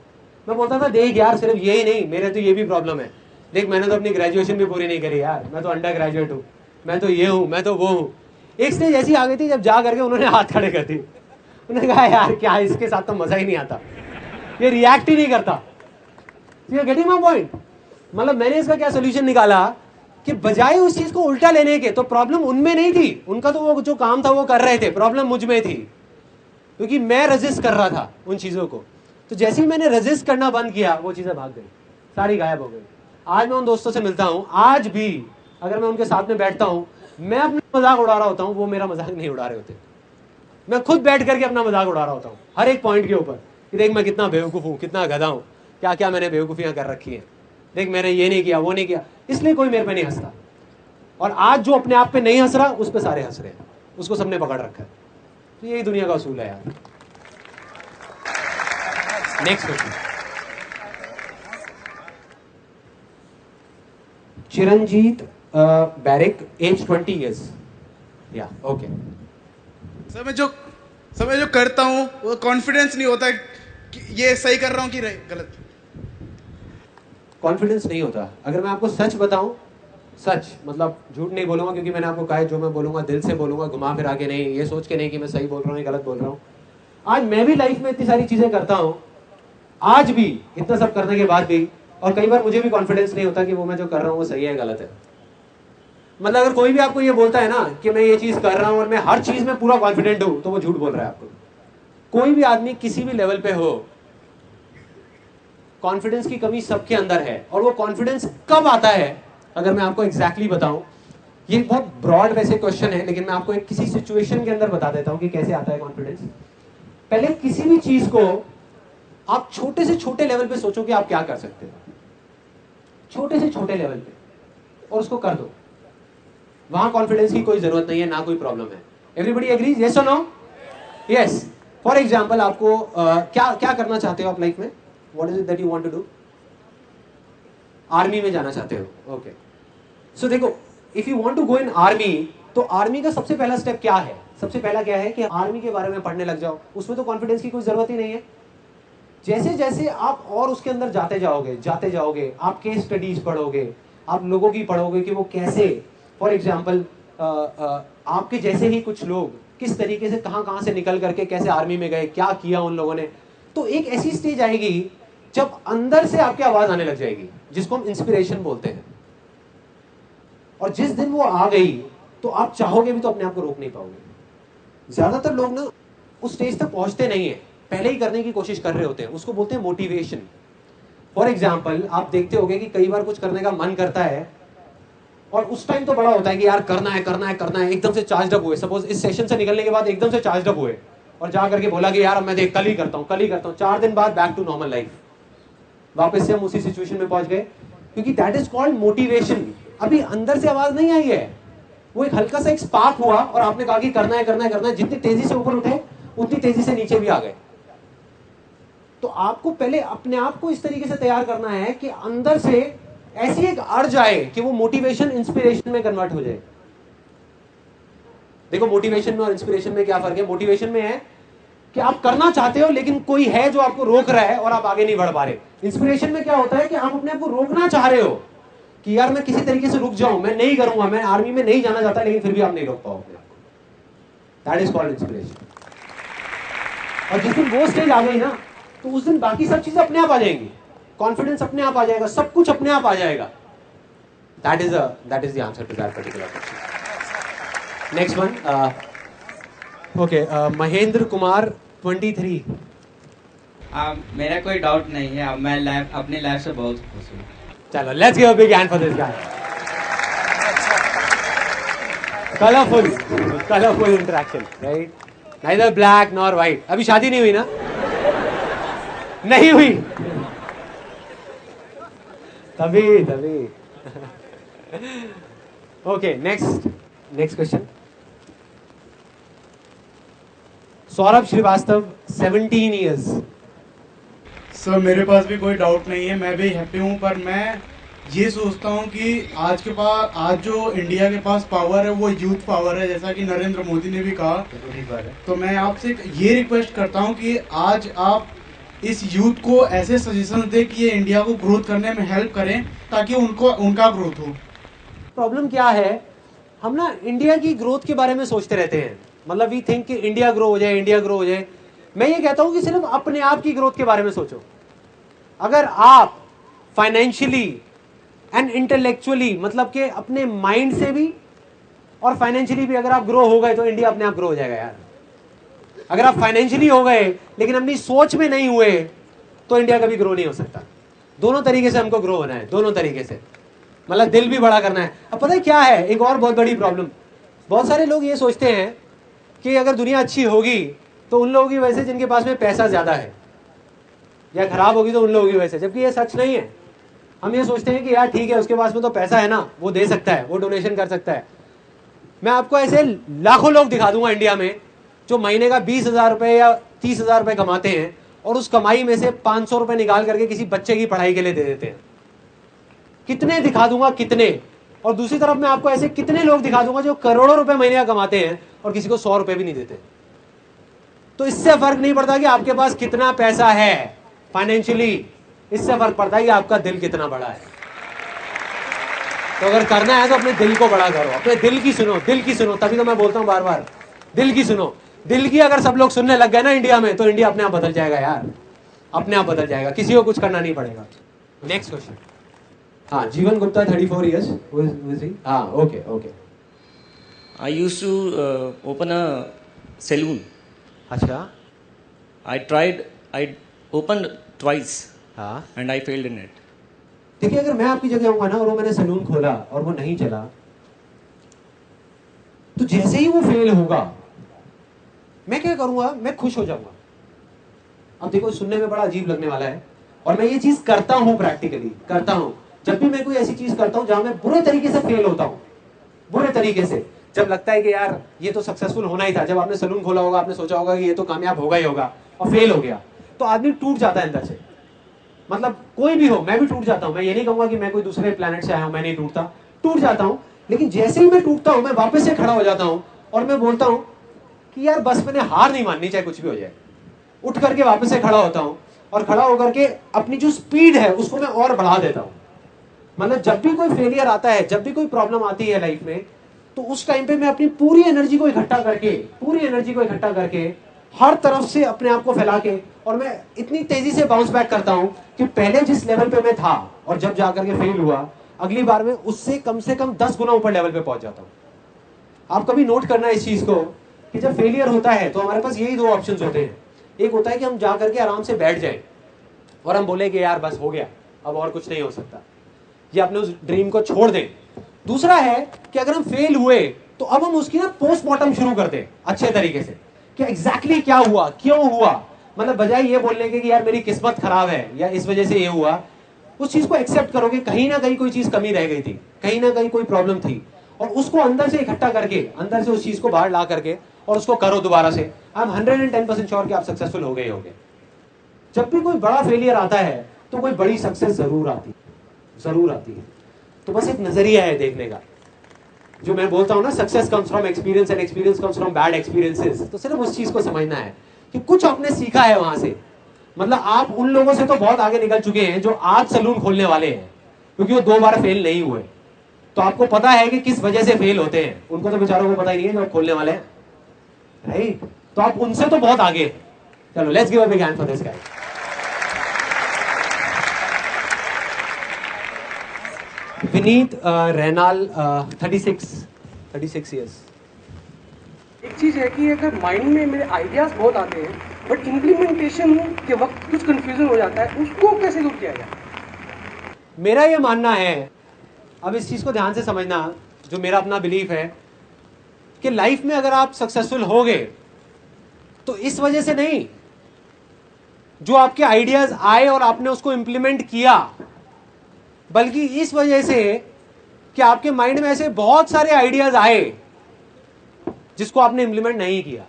मैं बोलता था देख यार सिर्फ यही नहीं, मेरे तो ये भी प्रॉब्लम है, देख मैंने तो अपनी ग्रेजुएशन भी पूरी नहीं करी यार, मैं तो अंडर ग्रेजुएट हूँ, मैं तो ये हूँ, मैं तो वो हूँ। एक स्टेज ऐसी आ गई थी जब जा करके उन्होंने हाथ खड़े कर दिए। उन्होंने कहा यार क्या इसके साथ तो मजा ही नहीं आता, ये रिएक्ट ही नहीं करता। You are getting my point? मतलब मैंने इसका क्या सोल्यूशन निकाला कि बजाय उस चीज को उल्टा लेने के, तो प्रॉब्लम उनमें नहीं थी, उनका तो वो जो काम था वो कर रहे थे, प्रॉब्लम मुझ में थी, क्योंकि मैं रेजिस्ट कर रहा था उन चीजों को। तो जैसे ही मैंने रेजिस्ट करना बंद किया वो चीजें भाग गई, सारी गायब हो गई। आज मैं उन दोस्तों से मिलता हूं, आज भी अगर मैं उनके साथ में बैठता हूं, मैं अपना मजाक उड़ा रहा होता हूं, वो मेरा मजाक नहीं उड़ा रहे होते। मैं खुद बैठ करके अपना मजाक उड़ा रहा होता हूं हर एक पॉइंट के ऊपर कि देख मैं कितना बेवकूफ हूं, कितना गधा हूं, क्या क्या मैंने बेवकूफियां कर रखी है, देख मैंने ये नहीं किया, वो नहीं किया। इसलिए कोई मेरे पे नहीं हंसता। और आज जो अपने आप पे नहीं हंस रहा, उस पे सारे हंस रहे हैं, उसको सबने पकड़ रखा है। तो यही दुनिया का असूल है यार। Next question, Chiranjit Barik, age 20 years। या ओके। सर मैं जो करता हूँ वो कॉन्फिडेंस नहीं होता कि ये सही कर रहा हूँ कि गलत। कॉन्फिडेंस नहीं होता। अगर मैं आपको सच बताऊं, सच मतलब झूठ नहीं बोलूंगा, क्योंकि मैंने आपको कहा है जो मैं बोलूंगा दिल से बोलूंगा, घुमा फिरा के नहीं, ये सोच के नहीं कि मैं सही बोल रहा हूँ या गलत बोल रहा हूँ। आज मैं भी लाइफ में इतनी सारी चीजें करता हूँ, आज भी इतना सब करने के बाद भी, और कई बार मुझे भी कॉन्फिडेंस नहीं होता कि वो मैं जो कर रहा हूँ वो सही है गलत है। मतलब अगर कोई भी आपको ये बोलता है ना कि मैं ये चीज कर रहा हूँ और मैं हर चीज में पूरा कॉन्फिडेंट हूं, तो वो झूठ बोल रहा है आपको। कोई भी आदमी किसी भी लेवल पे हो, कॉन्फिडेंस की कमी सबके अंदर है। और वो कॉन्फिडेंस कब आता है, अगर मैं आपको एग्जैक्टली बताऊं, ये बहुत ब्रॉड वैसे क्वेश्चन है, लेकिन मैं आपको एक किसी सिचुएशन के अंदर बता देता हूं कि कैसे आता है कॉन्फिडेंस। पहले किसी भी चीज को आप छोटे से छोटे लेवल पे सोचो कि आप क्या कर सकते हो, छोटे से छोटे लेवल पे, और उसको कर दो। वहां कॉन्फिडेंस की कोई जरूरत नहीं है, ना कोई प्रॉब्लम है। एवरीबडी एग्रीज, यस और नो? यस। फॉर एग्जाम्पल, आपको क्या क्या करना चाहते हो आप लाइफ में? What is it that you want to do? Army में जाना चाहते हो, ओके। सो देखो, if you want to go in army, तो आर्मी का सबसे पहला स्टेप क्या है? सबसे पहला क्या है कि आर्मी के बारे में पढ़ने लग जाओ। उसमें तो कॉन्फिडेंस की कोई जरूरत ही नहीं है। जैसे जैसे आप और उसके अंदर जाते जाओगे, आप केस स्टडीज पढ़ोगे, आप लोगों की पढ़ोगे कि वो कैसे, फॉर एग्जाम्पल आपके जैसे ही कुछ लोग किस तरीके से कहां से निकल करके कैसे आर्मी में गए, क्या किया उन लोगों ने। तो एक ऐसी स्टेज आएगी जब अंदर से आपकी आवाज आने लग जाएगी, जिसको हम इंस्पिरेशन बोलते हैं। और जिस दिन वो आ गई तो आप चाहोगे भी तो अपने आप को रोक नहीं पाओगे। ज्यादातर लोग ना उस स्टेज तक पहुंचते नहीं है, पहले ही करने की कोशिश कर रहे होते हैं। उसको बोलते हैं मोटिवेशन। फॉर एग्जाम्पल, आप देखते होंगे कि कई बार कुछ करने का मन करता है और उस टाइम तो बड़ा होता है कि यार करना है, एकदम से चार्ज अप हुए। सपोज इस सेशन से निकलने के बाद एकदम से चार्ज अप हुए और जा करके बोला कि यार मैं देख कल ही करता हूँ। 4 दिन बाद बैक टू नॉर्मल लाइफ, वापस से हम उसी सिचुएशन में पहुंच गए, क्योंकि दैट इज कॉल्ड मोटिवेशन। अभी अंदर से आवाज नहीं आई है, वो एक हल्का सा एक स्पार्क हुआ और आपने कहा कि करना है। जितनी तेजी से ऊपर उठे उतनी तेजी से नीचे भी आ गए। तो आपको पहले अपने आप को इस तरीके से तैयार करना है कि अंदर से ऐसी एक अर्ज आए कि वो मोटिवेशन इंस्पिरेशन में कन्वर्ट हो जाए। देखो, मोटिवेशन में और इंस्पिरेशन में क्या फर्क है? मोटिवेशन में है कि आप करना चाहते हो लेकिन कोई है जो आपको रोक रहा है और आप आगे नहीं बढ़ पा रहे। इंस्पिरेशन में क्या होता है कि आप अपने आप को रोकना चाह रहे हो कि यार मैं किसी तरीके से रुक जाऊं, मैं नहीं करूंगा, मैं आर्मी में नहीं जाना चाहता, लेकिन फिर भी आप नहीं रोक पाओ अपने आप को। That is called inspiration. और जिस दिन वो स्टेज आ गई ना, तो उस दिन बाकी सब चीजें अपने आप आ जाएंगी। कॉन्फिडेंस अपने आप आ जाएगा, सब कुछ अपने आप आ जाएगा। That is the answer to that particular question. Next one, okay, Mahendra Kumar 23। मेरा कोई डाउट नहीं है, मैं अपनी लाइफ से बहुत खुश हूँ। चलो, let's give a big hand for this guy. Colourful interaction, right? Neither black nor white. अभी शादी नहीं हुई ना? नहीं हुई? तभी okay, next question. Saurabh Srivastava, 17 years। Sir मेरे पास भी कोई डाउट नहीं है, मैं भी हैप्पी हूँ, पर मैं ये सोचता हूँ कि आज जो इंडिया के पास पावर है वो यूथ पावर है, जैसा कि नरेंद्र मोदी ने भी कहा। तो मैं आपसे ये रिक्वेस्ट करता हूँ कि आज आप इस यूथ को ऐसे सजेशन दे कि ये इंडिया को ग्रोथ करने में हेल्प करें, ताकि उनका ग्रोथ हो। प्रॉब्लम क्या है, हम ना इंडिया की ग्रोथ के बारे में सोचते रहते हैं। मतलब वी थिंक कि इंडिया ग्रो हो जाए। मैं ये कहता हूं कि सिर्फ अपने आप की ग्रोथ के बारे में सोचो। अगर आप फाइनेंशियली एंड इंटेलेक्चुअली, मतलब कि अपने माइंड से भी और फाइनेंशियली भी अगर आप ग्रो हो गए, तो इंडिया अपने आप ग्रो हो जाएगा यार। अगर आप फाइनेंशियली हो गए लेकिन अपनी सोच में नहीं हुए, तो इंडिया कभी ग्रो नहीं हो सकता। दोनों तरीके से हमको ग्रो होना है, दोनों तरीके से, मतलब दिल भी बड़ा करना है। अब पता है क्या है, एक और बहुत बड़ी प्रॉब्लम, बहुत सारे लोग ये सोचते हैं कि अगर दुनिया अच्छी होगी तो उन लोगों की वजह से जिनके पास में पैसा ज़्यादा है, या खराब होगी तो उन लोगों की वजह से, जबकि ये सच नहीं है। हम ये सोचते हैं कि यार ठीक है, उसके पास में तो पैसा है ना, वो दे सकता है, वो डोनेशन कर सकता है। मैं आपको ऐसे लाखों लोग दिखा दूंगा इंडिया में जो महीने का 20,000 रुपये या 30,000 रुपये कमाते हैं और उस कमाई में से 500 रुपये निकाल करके किसी बच्चे की पढ़ाई के लिए दे देते हैं। कितने दिखा दूंगा, कितने। और दूसरी तरफ मैं आपको ऐसे कितने लोग दिखा दूंगा जो करोड़ों रुपए महीने का कमाते हैं और किसी को 100 रुपए भी नहीं देते। तो इससे फर्क नहीं पड़ता कि आपके पास कितना पैसा है फाइनेंशियली, इससे फर्क पड़ता है कि आपका दिल कितना बड़ा है। तो अगर करना है तो अपने दिल को बड़ा करो, अपने दिल की सुनो, दिल की सुनो। तभी तो मैं बोलता हूं बार बार, दिल की सुनो। दिल की अगर सब लोग सुनने लग गए ना इंडिया में, तो इंडिया अपने आप बदल जाएगा यार, अपने आप बदल जाएगा, किसी को कुछ करना नहीं पड़ेगा। Next question. हाँ, जीवन गुप्ता 34 years. हाँ, okay okay. I used to open a saloon. अच्छा। I opened twice. हाँ। And I failed in it. देखिए, अगर मैं आपकी जगह होऊंगा ना और वो मैंने सैलून खोला और वो नहीं चला, तो जैसे ही वो फेल होगा मैं क्या करूंगा, मैं खुश हो जाऊंगा। अब देखो, सुनने में बड़ा अजीब लगने वाला है और मैं ये चीज करता हूं, प्रैक्टिकली करता हूं। जब भी मैं कोई ऐसी चीज करता हूं जहां मैं बुरे तरीके से फेल होता हूं, बुरे तरीके से, जब लगता है कि यार ये तो सक्सेसफुल होना ही था, जब आपने सैलून खोला होगा आपने सोचा होगा कि ये तो कामयाब होगा ही होगा और फेल हो गया, तो आदमी टूट जाता है अंदर से। मतलब कोई भी हो, मैं भी टूट जाता हूं। मैं ये नहीं कहूंगा कि मैं कोई दूसरे प्लेनेट से आया हूं, मैं नहीं टूटता, टूट जाता हूं। लेकिन जैसे ही मैं टूटता हूं मैं वापस से खड़ा हो जाता हूं और मैं बोलता हूं कि यार बस मैंने हार नहीं माननी, चाहे कुछ भी हो जाए। उठ करके वापस से खड़ा होता हूं और खड़ा होकर के अपनी जो स्पीड है उसको मैं और बढ़ा देता हूं। मतलब जब भी कोई फेलियर आता है, जब भी कोई प्रॉब्लम आती है लाइफ में, तो उस टाइम पे मैं अपनी पूरी एनर्जी को इकट्ठा करके हर तरफ से अपने आप को फैला के, और मैं इतनी तेजी से बाउंस बैक करता हूं कि पहले जिस लेवल पे मैं था और जब जाकर के फेल हुआ, अगली बार में उससे कम से कम 10 गुना ऊपर लेवल पे पहुंच जाता हूं। आप कभी नोट करना इस चीज को कि जब फेलियर होता है तो हमारे पास यही दो ऑप्शंस होते हैं। एक होता है कि हम जा करके आराम से बैठ जाएं और हम बोले कि यार बस हो गया, अब और कुछ नहीं हो सकता, या अपने उस ड्रीम को छोड़ दें। दूसरा है कि अगर हम फेल हुए तो अब हम उसकी ना पोस्टमार्टम शुरू करते हैं अच्छे तरीके से कि एग्जैक्टली क्या हुआ, क्यों हुआ। मतलब बजाय ये बोलने के कि यार मेरी किस्मत खराब है या इस वजह से ये हुआ, उस चीज को एक्सेप्ट करोगे कहीं ना कहीं कोई चीज कमी रह गई थी, कहीं ना कहीं कोई प्रॉब्लम थी, और उसको अंदर से इकट्ठा करके, अंदर से उस चीज को बाहर ला करके और उसको करो दोबारा से। आई एम 110% श्योर कि आप सक्सेसफुल हो गए होंगे। जब भी कोई बड़ा फेलियर आता है तो कोई बड़ी सक्सेस जरूर आती है। तो बस एक नजरिया है देखने का, जो मैं बोलता हूं ना, success comes from experience and experience comes from bad experiences. तो सिर्फ उस चीज को समझना है कि कुछ आपने सीखा है वहां से। मतलब आप उन लोगों से तो बहुत आगे निकल चुके हैं जो आज सैलून खोलने वाले हैं, क्योंकि वो 2 बार फेल नहीं हुए। तो आपको पता है कि किस वजह से फेल होते हैं, उनको तो बेचारों को पता ही नहीं है जो खोलने वाले हैं, राइट? तो आप उनसे तो बहुत आगे। चलो, let's give a big hand for this guy. Vineet रैनाल 36 years। एक चीज़ है कि अगर माइंड में मेरे आइडियाज बहुत आते हैं बट इम्प्लीमेंटेशन के वक्त कुछ कंफ्यूजन हो जाता है, उसको कैसे दूर किया जाए? मेरा ये मानना है, अब इस चीज को ध्यान से समझना, जो मेरा अपना बिलीफ है कि लाइफ में अगर आप सक्सेसफुल होगे तो इस वजह से नहीं, जो आपके आइडियाज आए और आपने उसको इंप्लीमेंट किया, बल्कि इस वजह से कि आपके माइंड में ऐसे बहुत सारे आइडियाज आए जिसको आपने इंप्लीमेंट नहीं किया।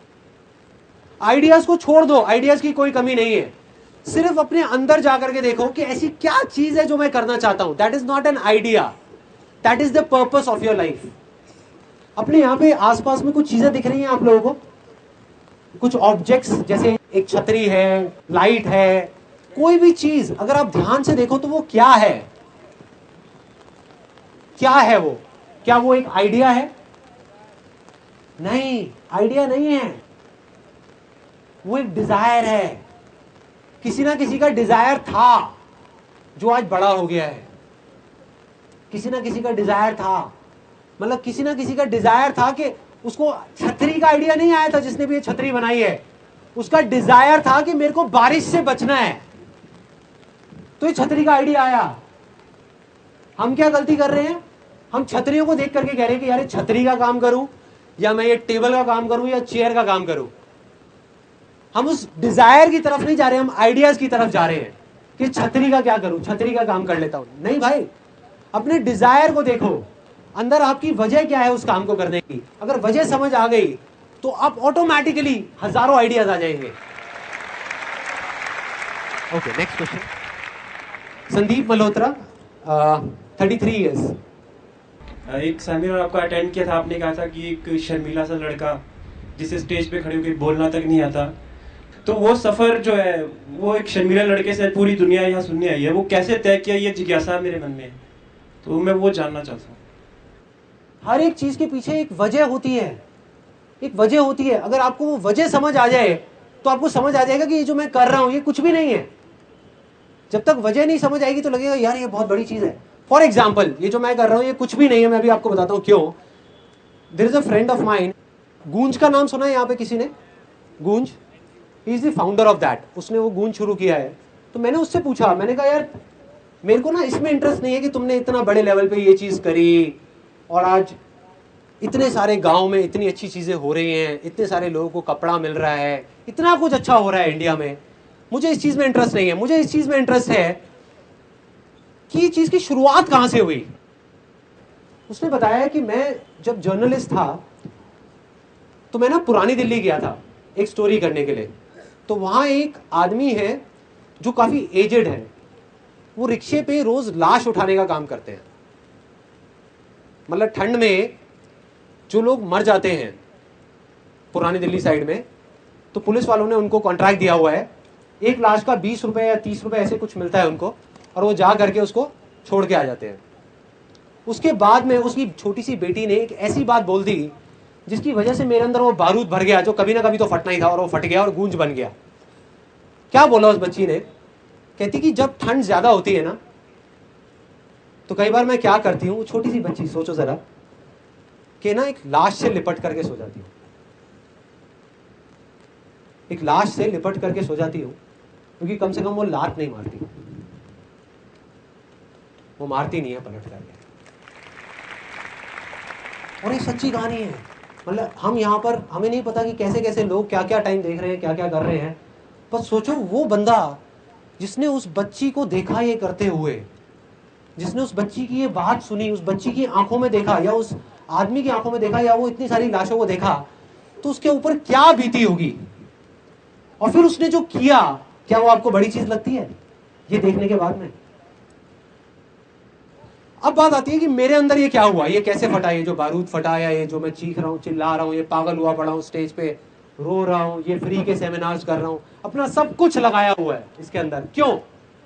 आइडियाज को छोड़ दो, आइडियाज की कोई कमी नहीं है, सिर्फ अपने अंदर जाकर के देखो कि ऐसी क्या चीज है जो मैं करना चाहता हूं। That is not an idea, that is the purpose of your life. अपने यहां पे आसपास में कुछ चीजें दिख रही हैं आप लोगों को, कुछ ऑब्जेक्ट्स, जैसे एक छतरी है, लाइट है, कोई भी चीज अगर आप ध्यान से देखो तो वो क्या है? क्या है वो? क्या वो एक आइडिया है? नहीं, आइडिया नहीं है, वो एक डिजायर है। किसी ना किसी का डिजायर था जो आज बड़ा हो गया है। किसी ना किसी का डिजायर था, मतलब किसी ना किसी का डिजायर था कि उसको छतरी का आइडिया नहीं आया था जिसने भी ये छतरी बनाई है, उसका डिजायर था कि मेरे को बारिश से बचना है। तो ये छतरी का आइडिया आया। हम क्या गलती कर रहे हैं, हम छतरियों को देख करके कह रहे हैं कि यार ये छतरी का काम करूं या मैं ये टेबल का काम करूं या चेयर का काम करूं। हम उस डिजायर की तरफ नहीं जा रहे, हम आइडियाज की तरफ जा रहे हैं कि छतरी का क्या करूं, छतरी का काम कर लेता हूं। नहीं भाई, अपने डिजायर को देखो, अंदर आपकी वजह क्या है उस काम को करने की। अगर वजह समझ आ गई तो आप ऑटोमेटिकली हजारों आइडियाज आ जाएंगे। Okay, next question. Sandeep Malhotra, 33 years. एक सेमिनार आपका अटेंड किया था, आपने कहा था कि एक शर्मीला सा लड़का जिसे स्टेज पे खड़े होकर बोलना तक नहीं आता, तो वो सफर जो है वो एक शर्मीला लड़के से पूरी दुनिया यहाँ सुनने आई है, वो कैसे तय किया, ये जिज्ञासा मेरे मन में है, तो मैं वो जानना चाहता हूँ। हर एक चीज के पीछे एक वजह होती है, एक वजह होती है। अगर आपको वो वजह समझ आ जाए तो आपको समझ आ जाएगा कि ये जो मैं कर रहा हूं ये कुछ भी नहीं है। जब तक वजह नहीं समझ आएगी तो लगेगा यार ये बहुत बड़ी चीज है। फॉर एग्जाम्पल, ये जो मैं कर रहा हूं ये कुछ भी नहीं है, मैं अभी आपको बताता हूं क्यों। There is a friend of mine, Goonj का नाम सुना है यहाँ पे किसी ने? गूंज, he is the founder of that. उसने वो गूंज शुरू किया है। तो मैंने उससे पूछा, मैंने कहा यार मेरे को ना इसमें इंटरेस्ट नहीं है कि तुमने इतना बड़े लेवल पे ये चीज करी और आज इतने सारे गांव में इतनी अच्छी चीजें हो रही हैं, इतने सारे लोगों को कपड़ा मिल रहा है, इतना कुछ अच्छा हो रहा है इंडिया में। मुझे इस चीज में इंटरेस्ट नहीं है। मुझे इस चीज में इंटरेस्ट है कि ये चीज की शुरुआत कहां से हुई। उसने बताया कि मैं जब जर्नलिस्ट था तो मैं ना पुरानी दिल्ली गया था एक स्टोरी करने के लिए। तो वहां एक आदमी है जो काफी एजेड है, वो रिक्शे पे रोज लाश उठाने का काम करते हैं। मतलब ठंड में जो लोग मर जाते हैं पुरानी दिल्ली साइड में, तो पुलिस वालों ने उनको कॉन्ट्रैक्ट दिया हुआ है, एक लाश का 20 रुपए या 30 रुपए ऐसे कुछ मिलता है उनको, और वो जा करके उसको छोड़ के आ जाते हैं। उसके बाद में उसकी छोटी सी बेटी ने एक ऐसी बात बोल दी जिसकी वजह से मेरे अंदर वो बारूद भर गया जो कभी ना कभी तो फटना ही था, और वो फट गया और गूंज बन गया। क्या बोला उस बच्ची ने? कहती कि जब ठंड ज्यादा होती है ना तो कई बार मैं क्या करती हूँ, छोटी सी बच्ची, सोचो जरा, कि ना एक लाश से लिपट करके सो जाती हूँ। एक लाश से लिपट करके सो जाती हूँ क्योंकि कम से कम वो लात नहीं मारती, वो मारती नहीं है पलट करके। और ये सच्ची कहानी है। मतलब हम यहाँ पर, हमें नहीं पता कि कैसे कैसे लोग क्या क्या टाइम देख रहे हैं, क्या क्या कर रहे हैं। पर सोचो वो बंदा जिसने उस बच्ची को देखा ये करते हुए, जिसने उस बच्ची की ये बात सुनी, उस बच्ची की आंखों में देखा या उस आदमी की आंखों में देखा या वो इतनी सारी लाशों को देखा, तो उसके ऊपर क्या बीती होगी। और फिर उसने जो किया, क्या वो आपको बड़ी चीज लगती है ये देखने के बाद में? अब बात आती है कि मेरे अंदर ये क्या हुआ, ये कैसे फटा, ये जो बारूद फटा, या ये जो मैं चीख रहा हूँ, चिल्ला रहा हूँ, ये पागल हुआ पड़ा हूँ, स्टेज पे रो रहा हूँ, ये फ्री के सेमिनार्स कर रहा हूँ, अपना सब कुछ लगाया हुआ है इसके अंदर। क्यों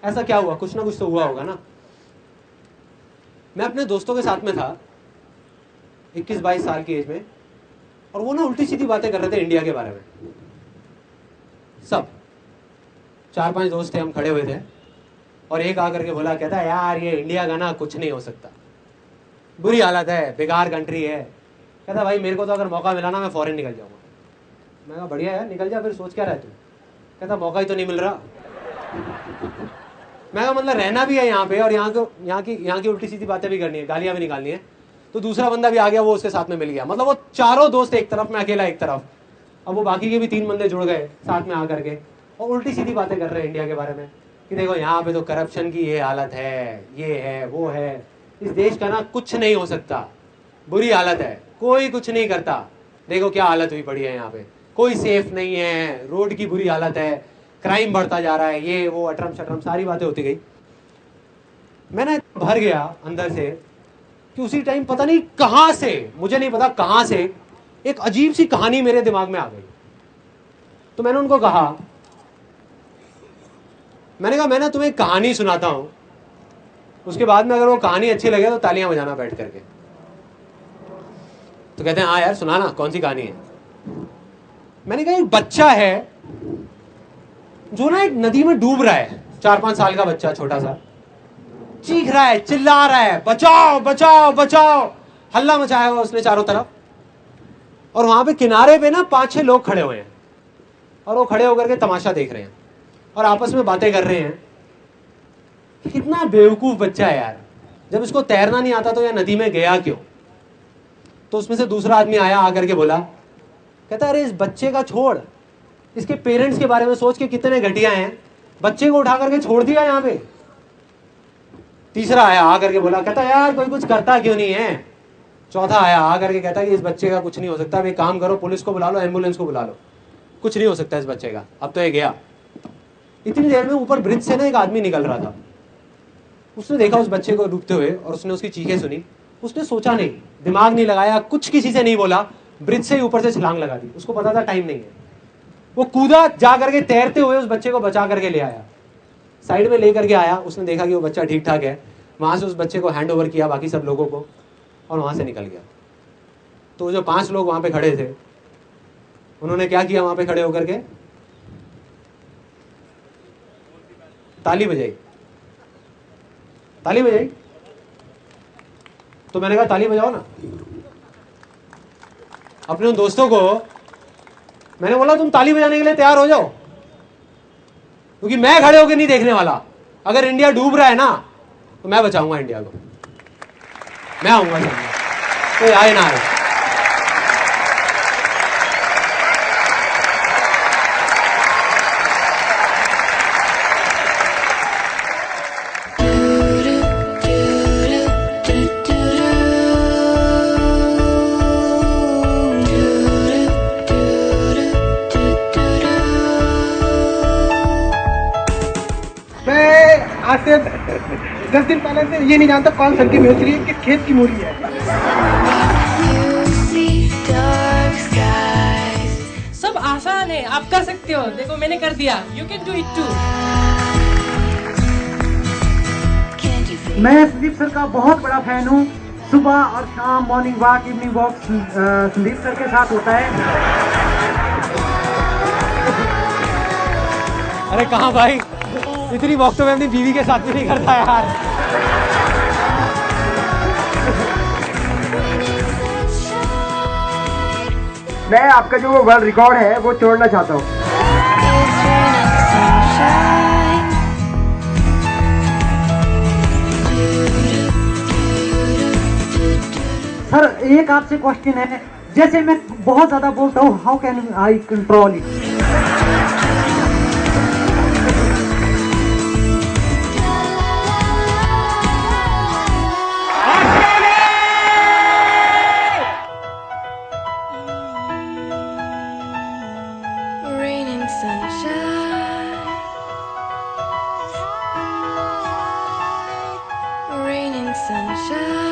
ऐसा क्या हुआ? कुछ ना कुछ तो हुआ होगा ना। मैं अपने दोस्तों के साथ में था 21-22 साल की एज में, और वो ना उल्टी सीधी बातें कर रहे थे इंडिया के बारे में। सब 4-5 दोस्त थे, हम खड़े हुए थे, और एक आकर के बोला, कहता यार ये इंडिया का ना कुछ नहीं हो सकता, बुरी हालत है, बेकार कंट्री है। कहता भाई मेरे को तो अगर मौका मिला ना मैं फॉरेन निकल जाऊंगा। मैं कहा बढ़िया है, निकल जा, फिर सोच क्या रहा है तू? कहता मौका ही तो नहीं मिल रहा। मैं कहा मतलब रहना भी है यहाँ पे, और यहाँ की उल्टी सीधी बातें भी करनी है, गालियां भी निकालनी है। तो दूसरा बंदा भी आ गया, वो उसके साथ में मिल गया। मतलब वो चारों दोस्त एक तरफ, मैं अकेला एक तरफ। अब वो बाकी के भी 3 बंदे जुड़ गए साथ में आकर के, और उल्टी सीधी बातें कर रहे हैं इंडिया के बारे में कि देखो यहाँ पे तो करप्शन की ये हालत है, ये है, वो है, इस देश का ना कुछ नहीं हो सकता, बुरी हालत है, कोई कुछ नहीं करता, देखो क्या हालत हुई पड़ी है यहाँ पे, कोई सेफ नहीं है, रोड की बुरी हालत है, क्राइम बढ़ता जा रहा है, ये वो अटरम शटरम सारी बातें होती गई। मैंने भर गया अंदर से कि उसी टाइम पता नहीं कहां से, मुझे नहीं पता कहां से, एक अजीब सी कहानी मेरे दिमाग में आ गई। तो मैंने उनको कहा, मैंने कहा मैं ना तुम्हें कहानी सुनाता हूं, उसके बाद में अगर वो कहानी अच्छी लगे तो तालियां बजाना बैठ करके। तो कहते हैं हाँ यार सुनाना, कौन सी कहानी है? मैंने कहा एक बच्चा है जो ना एक नदी में डूब रहा है, 4-5 साल का बच्चा, छोटा सा, चीख रहा है, चिल्ला रहा है, बचाओ बचाओ बचाओ, हल्ला मचाया हुआ उसने चारों तरफ। और वहां पे किनारे पे ना 5-6 लोग खड़े हुए हैं, और वो खड़े होकर के तमाशा देख रहे हैं और आपस में बातें कर रहे हैं कितना बेवकूफ बच्चा है यार, जब इसको तैरना नहीं आता तो यह नदी में गया क्यों? तो उसमें से दूसरा आदमी आया, आकर के बोला, कहता अरे इस बच्चे का छोड़, इसके पेरेंट्स के बारे में सोच के कितने घटिया हैं, बच्चे को उठा करके छोड़ दिया यहाँ पे। तीसरा आया, आकर के बोला, कहता यार कोई कुछ करता क्यों नहीं है। चौथा आया, आकर के कहता कि इस बच्चे का कुछ नहीं हो सकता, अब एक काम करो, पुलिस को बुला लो, एम्बुलेंस को बुला लो, कुछ नहीं हो सकता इस बच्चे का। अब तो ये गया। इतनी देर में ऊपर ब्रिज से ना एक आदमी निकल रहा था, उसने देखा उस बच्चे को डूबते हुए और उसने उसकी चीखें सुनी। उसने सोचा नहीं, दिमाग नहीं लगाया, कुछ किसी से नहीं बोला, ब्रिज से ही ऊपर से छलांग लगा दी। उसको पता था टाइम नहीं है, वो कूदा, जा करके तैरते हुए उस बच्चे को बचा करके ले आया, साइड में ले करके आया। उसने देखा कि वो बच्चा ठीक ठाक है, वहां से उस बच्चे को हैंड ओवर किया बाकी सब लोगों को और वहां से निकल गया। तो जो 5 लोग वहां पे खड़े थे, उन्होंने क्या किया, वहां पे खड़े होकर के ताली बजाई। ताली बजाई तो मैंने कहा ताली बजाओ ना। अपने उन दोस्तों को मैंने बोला तुम ताली बजाने के लिए तैयार हो जाओ, क्योंकि मैं खड़े होकर नहीं देखने वाला। अगर इंडिया डूब रहा है ना तो मैं बचाऊंगा इंडिया को, मैं आऊंगा सामने, कोई आए ना आए। आज से 10 दिन पहले से ये नहीं जानता कौन सन की मूली है, किस खेत की मूली है। सब आसान है, आप कर सकते हो। देखो मैंने कर दिया, you can do it too. मैं संदीप सर का बहुत बड़ा फैन हूँ। सुबह और शाम morning walk, evening walk Sandeep sir के साथ होता है। अरे कहाँ भाई, इतनी वॉक तो मैं अपनी बीवी के साथ भी नहीं करता यार। मैं आपका जो वो वर्ल्ड रिकॉर्ड है वो तोड़ना चाहता हूँ। सर एक आपसे क्वेश्चन है, जैसे मैं बहुत ज्यादा बोलता हूँ, how can I control it? Raining sunshine, raining sunshine.